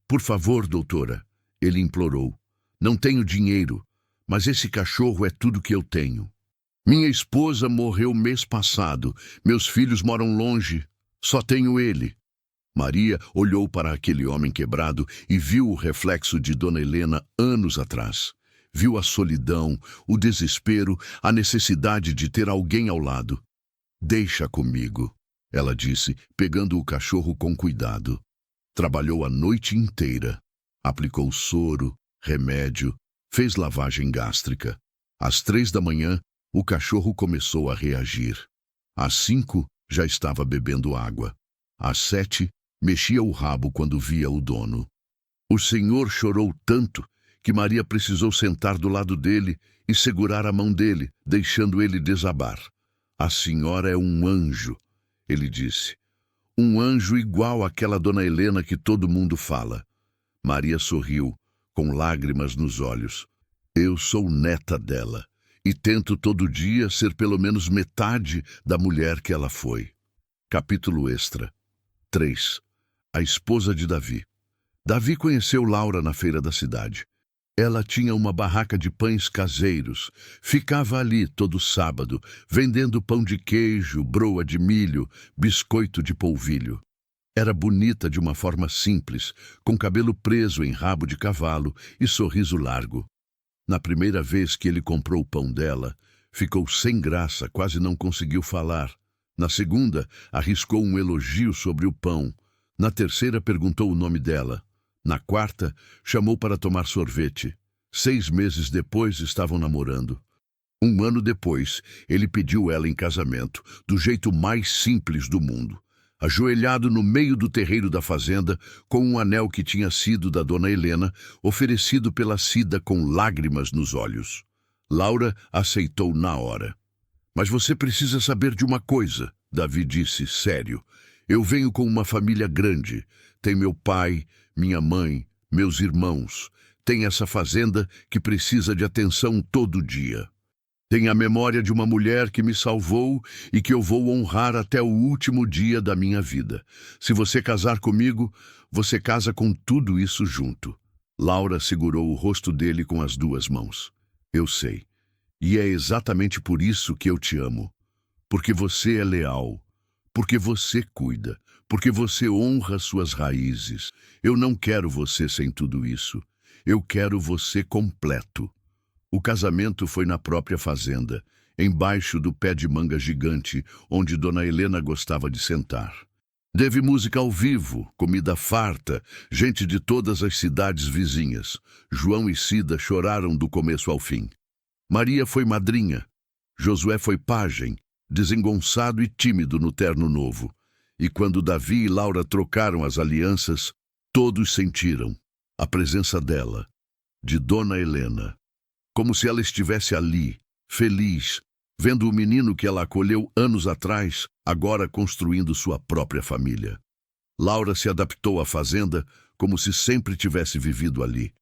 Por favor, doutora, ele implorou. Não tenho dinheiro, mas esse cachorro é tudo que eu tenho. Minha esposa morreu mês passado. Meus filhos moram longe. Só tenho ele. Maria olhou para aquele homem quebrado e viu o reflexo de Dona Helena anos atrás. Viu a solidão, o desespero, a necessidade de ter alguém ao lado. Deixa comigo, ela disse, pegando o cachorro com cuidado. Trabalhou a noite inteira. Aplicou soro, remédio, fez lavagem gástrica. Às 3 da manhã, o cachorro começou a reagir. Às 5, já estava bebendo água. Às 7, mexia o rabo quando via o dono. O senhor chorou tanto que Maria precisou sentar do lado dele e segurar a mão dele, deixando ele desabar. A senhora é um anjo, ele disse. Um anjo igual àquela Dona Helena que todo mundo fala. Maria sorriu, com lágrimas nos olhos. Eu sou neta dela e tento todo dia ser pelo menos metade da mulher que ela foi. Capítulo extra. 3. A esposa de Davi. Davi conheceu Laura na feira da cidade. Ela tinha uma barraca de pães caseiros. Ficava ali todo sábado, vendendo pão de queijo, broa de milho, biscoito de polvilho. Era bonita de uma forma simples, com cabelo preso em rabo de cavalo e sorriso largo. Na primeira vez que ele comprou o pão dela, ficou sem graça, quase não conseguiu falar. Na segunda, arriscou um elogio sobre o pão. Na terceira, perguntou o nome dela. Na quarta, chamou para tomar sorvete. 6 meses depois, estavam namorando. 1 ano depois, ele pediu ela em casamento, do jeito mais simples do mundo. Ajoelhado no meio do terreiro da fazenda, com um anel que tinha sido da Dona Helena, oferecido pela Cida com lágrimas nos olhos. Laura aceitou na hora. Mas você precisa saber de uma coisa, Davi disse, sério. Eu venho com uma família grande. Tem meu pai, minha mãe, meus irmãos. Tem essa fazenda que precisa de atenção todo dia. Tem a memória de uma mulher que me salvou e que eu vou honrar até o último dia da minha vida. Se você casar comigo, você casa com tudo isso junto. Laura segurou o rosto dele com as 2 mãos. Eu sei. E é exatamente por isso que eu te amo. Porque você é leal. Porque você cuida. Porque você honra suas raízes. Eu não quero você sem tudo isso. Eu quero você completo. O casamento foi na própria fazenda, embaixo do pé de manga gigante, onde Dona Helena gostava de sentar. Teve música ao vivo, comida farta, gente de todas as cidades vizinhas. João e Cida choraram do começo ao fim. Maria foi madrinha. Josué foi pajem, desengonçado e tímido no terno novo. E quando Davi e Laura trocaram as alianças, todos sentiram a presença dela, de Dona Helena. Como se ela estivesse ali, feliz, vendo o menino que ela acolheu anos atrás, agora construindo sua própria família. Laura se adaptou à fazenda como se sempre tivesse vivido ali.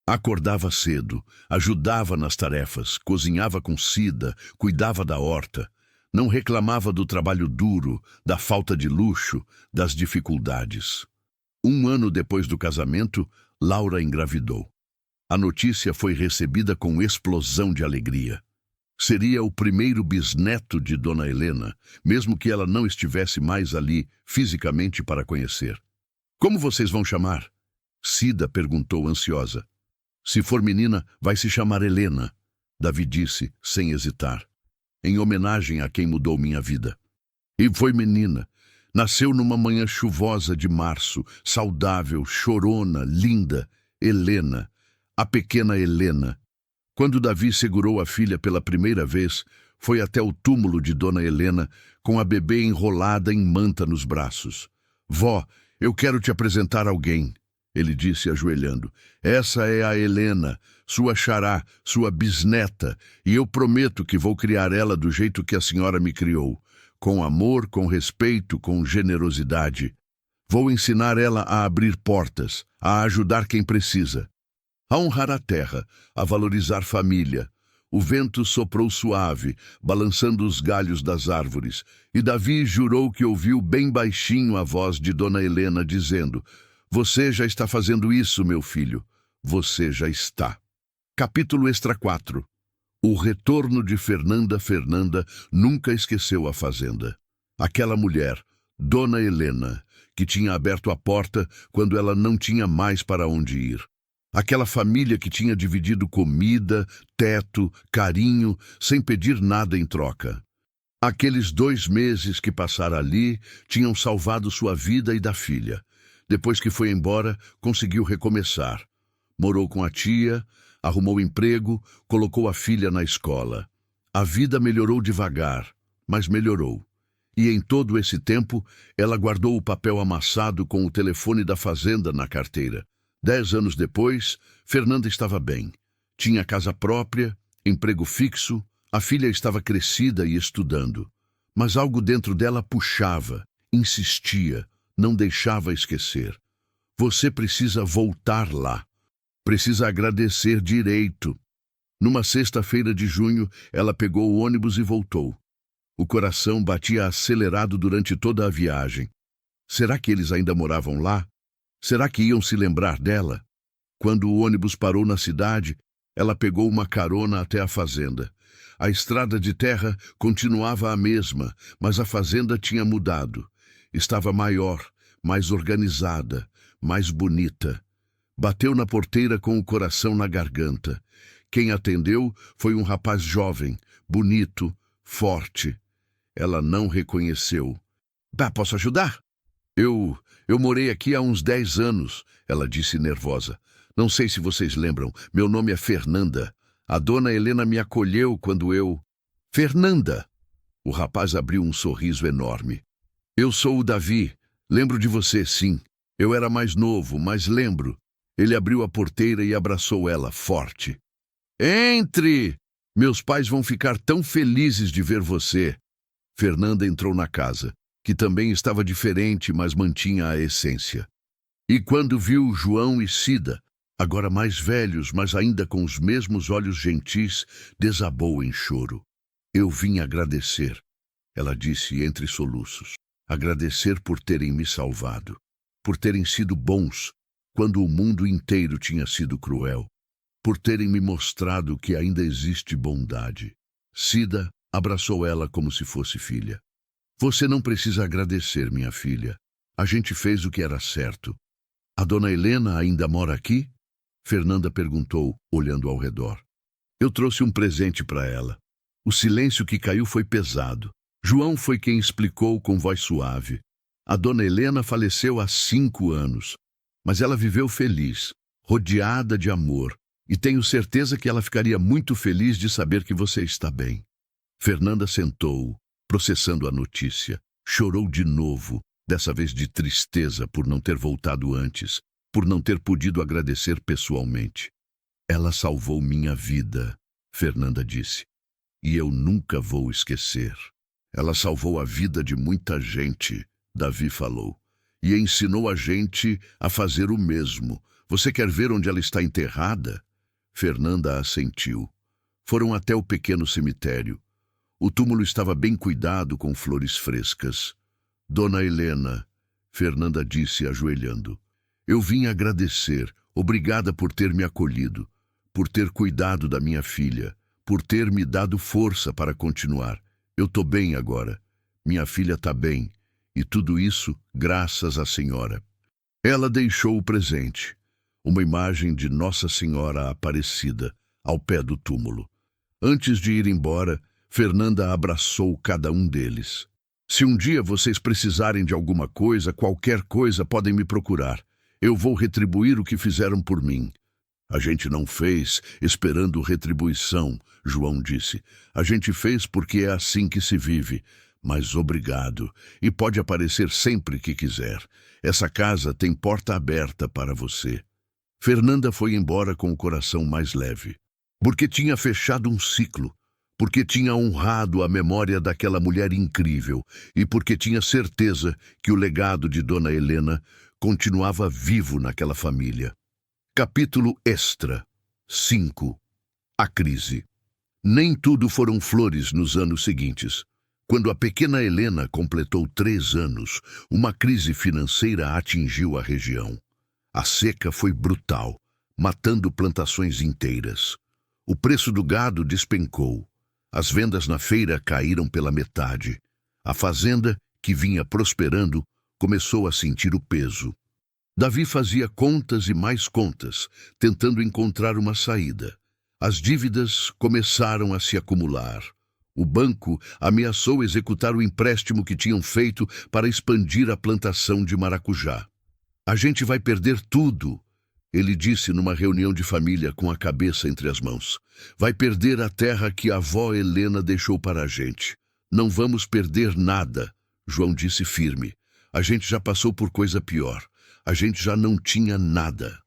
Acordava cedo, ajudava nas tarefas, cozinhava com Cida, cuidava da horta. Não reclamava do trabalho duro, da falta de luxo, das dificuldades. 1 ano depois do casamento, Laura engravidou. A notícia foi recebida com explosão de alegria. Seria o primeiro bisneto de Dona Helena, mesmo que ela não estivesse mais ali fisicamente para conhecer. Como vocês vão chamar? Cida perguntou ansiosa. Se for menina, vai se chamar Helena, Davi disse, sem hesitar, em homenagem a quem mudou minha vida. E foi menina. Nasceu numa manhã chuvosa de março, saudável, chorona, linda, Helena, a pequena Helena. Quando Davi segurou a filha pela primeira vez, foi até o túmulo de Dona Helena, com a bebê enrolada em manta nos braços. Vó, eu quero te apresentar alguém, ele disse ajoelhando. Essa é a Helena, sua xará, sua bisneta, e eu prometo que vou criar ela do jeito que a senhora me criou, com amor, com respeito, com generosidade. Vou ensinar ela a abrir portas, a ajudar quem precisa, a honrar a terra, a valorizar família. O vento soprou suave, balançando os galhos das árvores, e Davi jurou que ouviu bem baixinho a voz de Dona Helena dizendo: Você já está fazendo isso, meu filho. Você já está. Capítulo extra 4. O retorno de Fernanda. Fernanda nunca esqueceu a fazenda. Aquela mulher, Dona Helena, que tinha aberto a porta quando ela não tinha mais para onde ir. Aquela família que tinha dividido comida, teto, carinho, sem pedir nada em troca. Aqueles 2 meses que passara ali tinham salvado sua vida e da filha. Depois que foi embora, conseguiu recomeçar. Morou com a tia, arrumou emprego, colocou a filha na escola. A vida melhorou devagar, mas melhorou. E em todo esse tempo, ela guardou o papel amassado com o telefone da fazenda na carteira. 10 anos depois, Fernanda estava bem. Tinha casa própria, emprego fixo, a filha estava crescida e estudando. Mas algo dentro dela puxava, insistia, não deixava esquecer. Você precisa voltar lá. Precisa agradecer direito. Numa sexta-feira de junho, ela pegou o ônibus e voltou. O coração batia acelerado durante toda a viagem. Será que eles ainda moravam lá? Será que iam se lembrar dela? Quando o ônibus parou na cidade, ela pegou uma carona até a fazenda. A estrada de terra continuava a mesma, mas a fazenda tinha mudado. Estava maior, mais organizada, mais bonita. Bateu na porteira com o coração na garganta. Quem atendeu foi um rapaz jovem, bonito, forte. Ela não reconheceu. Posso ajudar? Eu morei aqui há uns 10 anos, ela disse nervosa. Não sei se vocês lembram, meu nome é Fernanda. A Dona Helena me acolheu quando eu... Fernanda! O rapaz abriu um sorriso enorme. Eu sou o Davi. Lembro de você, sim. Eu era mais novo, mas lembro. Ele abriu a porteira e abraçou ela, forte. Entre! Meus pais vão ficar tão felizes de ver você. Fernanda entrou na casa, que também estava diferente, mas mantinha a essência. E quando viu João e Cida, agora mais velhos, mas ainda com os mesmos olhos gentis, desabou em choro. Eu vim agradecer, ela disse entre soluços. Agradecer por terem me salvado, por terem sido bons, quando o mundo inteiro tinha sido cruel, por terem me mostrado que ainda existe bondade. Cida abraçou ela como se fosse filha. Você não precisa agradecer, minha filha. A gente fez o que era certo. A Dona Helena ainda mora aqui? Fernanda perguntou, olhando ao redor. Eu trouxe um presente para ela. O silêncio que caiu foi pesado. João foi quem explicou com voz suave. A Dona Helena faleceu há 5 anos, mas ela viveu feliz, rodeada de amor, e tenho certeza que ela ficaria muito feliz de saber que você está bem. Fernanda sentou, processando a notícia. Chorou de novo, dessa vez de tristeza por não ter voltado antes, por não ter podido agradecer pessoalmente. Ela salvou minha vida, Fernanda disse, e eu nunca vou esquecer. Ela salvou a vida de muita gente, Davi falou, e ensinou a gente a fazer o mesmo. Você quer ver onde ela está enterrada? Fernanda assentiu. Foram até o pequeno cemitério. O túmulo estava bem cuidado com flores frescas. Dona Helena, Fernanda disse ajoelhando, eu vim agradecer, obrigada por ter me acolhido. por ter cuidado da minha filha, por ter me dado força para continuar. Eu tô bem agora. Minha filha tá bem. E tudo isso graças à senhora. Ela deixou o presente, uma imagem de Nossa Senhora Aparecida, ao pé do túmulo. Antes de ir embora, Fernanda abraçou cada um deles. Se um dia vocês precisarem de alguma coisa, qualquer coisa, podem me procurar. Eu vou retribuir o que fizeram por mim. A gente não fez esperando retribuição, João disse. A gente fez porque é assim que se vive. Mas obrigado, e pode aparecer sempre que quiser. Essa casa tem porta aberta para você. Fernanda foi embora com o coração mais leve, porque tinha fechado um ciclo, porque tinha honrado a memória daquela mulher incrível e porque tinha certeza que o legado de Dona Helena continuava vivo naquela família. Capítulo extra 5. A crise. Nem tudo foram flores nos anos seguintes. Quando a pequena Helena completou 3 anos, uma crise financeira atingiu a região. A seca foi brutal, matando plantações inteiras. O preço do gado despencou. As vendas na feira caíram pela metade. A fazenda, que vinha prosperando, começou a sentir o peso. Davi fazia contas e mais contas, tentando encontrar uma saída. As dívidas começaram a se acumular. O banco ameaçou executar o empréstimo que tinham feito para expandir a plantação de maracujá. A gente vai perder tudo, ele disse numa reunião de família com a cabeça entre as mãos. Vai perder a terra que a avó Helena deixou para a gente. Não vamos perder nada, João disse firme. A gente já passou por coisa pior. A gente já não tinha nada.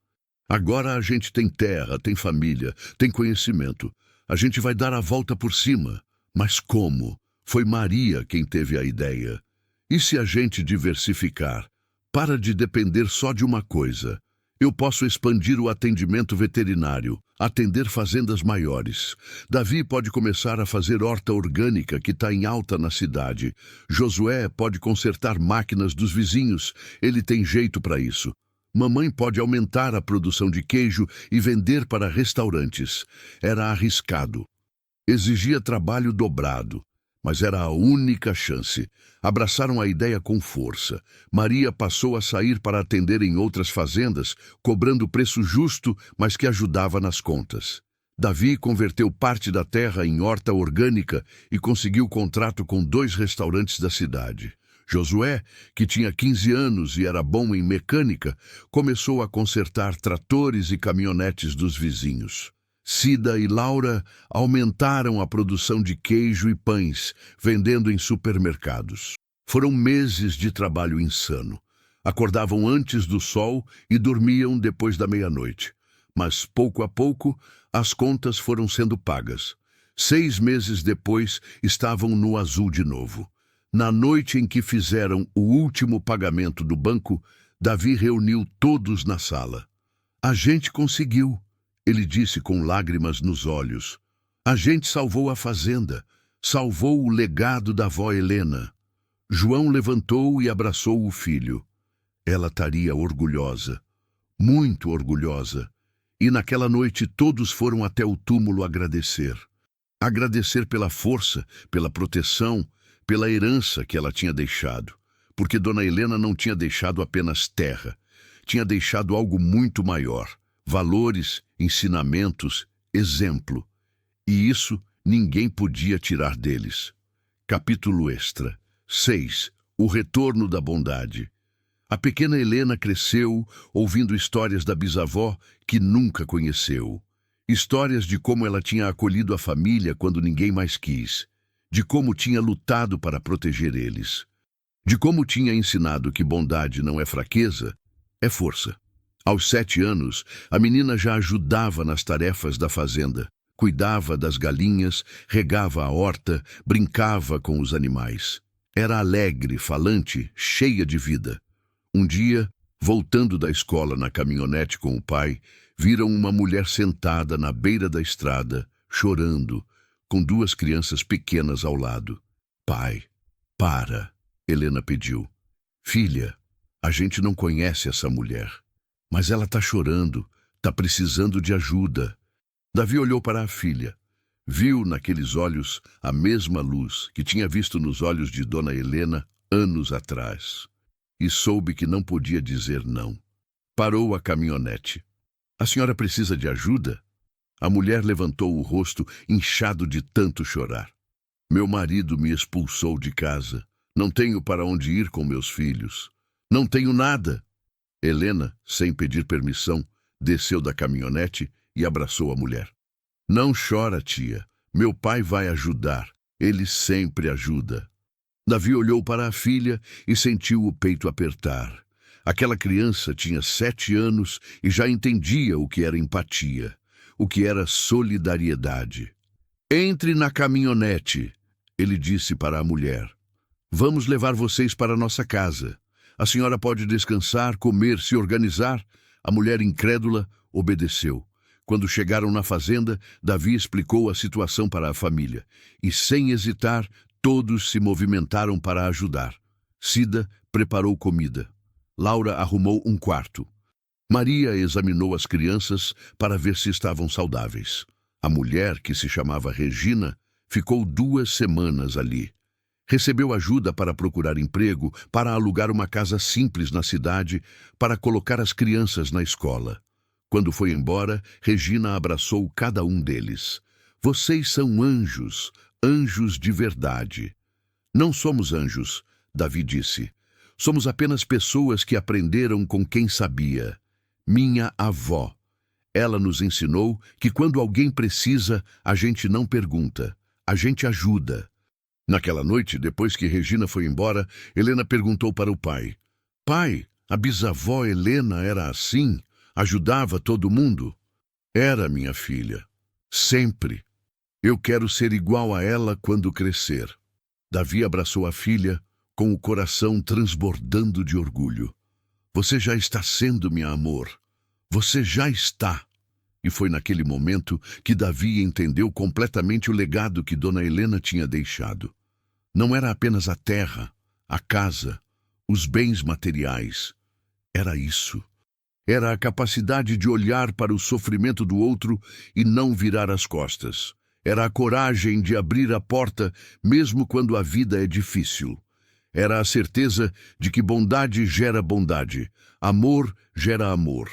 Agora a gente tem terra, tem família, tem conhecimento. A gente vai dar a volta por cima. Mas como? Foi Maria quem teve a ideia. E se a gente diversificar? Para de depender só de uma coisa. Eu posso expandir o atendimento veterinário, atender fazendas maiores. Davi pode começar a fazer horta orgânica que está em alta na cidade. Josué pode consertar máquinas dos vizinhos, ele tem jeito para isso. Mamãe pode aumentar a produção de queijo e vender para restaurantes. Era arriscado. Exigia trabalho dobrado, mas era a única chance. Abraçaram a ideia com força. Maria passou a sair para atender em outras fazendas, cobrando preço justo, mas que ajudava nas contas. Davi converteu parte da terra em horta orgânica e conseguiu contrato com 2 restaurantes da cidade. Josué, que tinha 15 anos e era bom em mecânica, começou a consertar tratores e caminhonetes dos vizinhos. Cida e Laura aumentaram a produção de queijo e pães, vendendo em supermercados. Foram meses de trabalho insano. Acordavam antes do sol e dormiam depois da meia-noite. Mas, pouco a pouco, as contas foram sendo pagas. 6 meses depois, estavam no azul de novo. Na noite em que fizeram o último pagamento do banco, Davi reuniu todos na sala. A gente conseguiu. Ele disse com lágrimas nos olhos. A gente salvou a fazenda, salvou o legado da avó Helena. João levantou e abraçou o filho. Ela estaria orgulhosa, muito orgulhosa. E naquela noite todos foram até o túmulo agradecer. Agradecer pela força, pela proteção, pela herança que ela tinha deixado. Porque Dona Helena não tinha deixado apenas terra, tinha deixado algo muito maior. Valores, ensinamentos, exemplo. E isso ninguém podia tirar deles. Capítulo extra 6. O retorno da bondade. A pequena Helena cresceu ouvindo histórias da bisavó que nunca conheceu. Histórias de como ela tinha acolhido a família quando ninguém mais quis. De como tinha lutado para proteger eles. De como tinha ensinado que bondade não é fraqueza, é força. Aos 7 anos, a menina já ajudava nas tarefas da fazenda. Cuidava das galinhas, regava a horta, brincava com os animais. Era alegre, falante, cheia de vida. Um dia, voltando da escola na caminhonete com o pai, viram uma mulher sentada na beira da estrada, chorando, com 2 crianças pequenas ao lado. Pai, para, Helena pediu. Filha, a gente não conhece essa mulher. Mas ela está chorando, está precisando de ajuda. Davi olhou para a filha. Viu naqueles olhos a mesma luz que tinha visto nos olhos de Dona Helena anos atrás. E soube que não podia dizer não. Parou a caminhonete. A senhora precisa de ajuda? A mulher levantou o rosto inchado de tanto chorar. Meu marido me expulsou de casa. Não tenho para onde ir com meus filhos. Não tenho nada. Helena, sem pedir permissão, desceu da caminhonete e abraçou a mulher. Não chora, tia. Meu pai vai ajudar. Ele sempre ajuda. Davi olhou para a filha e sentiu o peito apertar. Aquela criança tinha 7 anos e já entendia o que era empatia, o que era solidariedade. Entre na caminhonete, ele disse para a mulher. Vamos levar vocês para nossa casa. A senhora pode descansar, comer, se organizar. A mulher incrédula obedeceu. Quando chegaram na fazenda, Davi explicou a situação para a família. E, sem hesitar, todos se movimentaram para ajudar. Cida preparou comida. Laura arrumou um quarto. Maria examinou as crianças para ver se estavam saudáveis. A mulher, que se chamava Regina, ficou 2 semanas ali. Recebeu ajuda para procurar emprego, para alugar uma casa simples na cidade, para colocar as crianças na escola. Quando foi embora, Regina abraçou cada um deles. Vocês são anjos, anjos de verdade. Não somos anjos, Davi disse. Somos apenas pessoas que aprenderam com quem sabia. Minha avó. Ela nos ensinou que quando alguém precisa, a gente não pergunta, a gente ajuda. Naquela noite, depois que Regina foi embora, Helena perguntou para o pai. Pai, a bisavó Helena era assim? Ajudava todo mundo? Era, minha filha. Sempre. Eu quero ser igual a ela quando crescer. Davi abraçou a filha, com o coração transbordando de orgulho. Você já está sendo, meu amor. Você já está. E foi naquele momento que Davi entendeu completamente o legado que Dona Helena tinha deixado. Não era apenas a terra, a casa, os bens materiais. Era isso. Era a capacidade de olhar para o sofrimento do outro e não virar as costas. Era a coragem de abrir a porta mesmo quando a vida é difícil. Era a certeza de que bondade gera bondade, amor gera amor.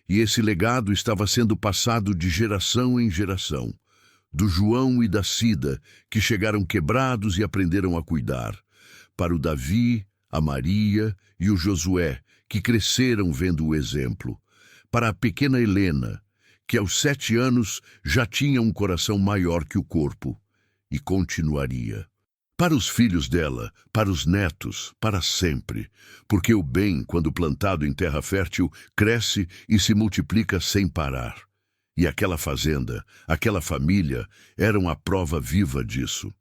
E esse legado estava sendo passado de geração em geração. Do João e da Cida, que chegaram quebrados e aprenderam a cuidar. Para o Davi, a Maria e o Josué, que cresceram vendo o exemplo. Para a pequena Helena, que aos 7 anos já tinha um coração maior que o corpo. E continuaria. Para os filhos dela, para os netos, para sempre. Porque o bem, quando plantado em terra fértil, cresce e se multiplica sem parar. E aquela fazenda, aquela família, eram a prova viva disso.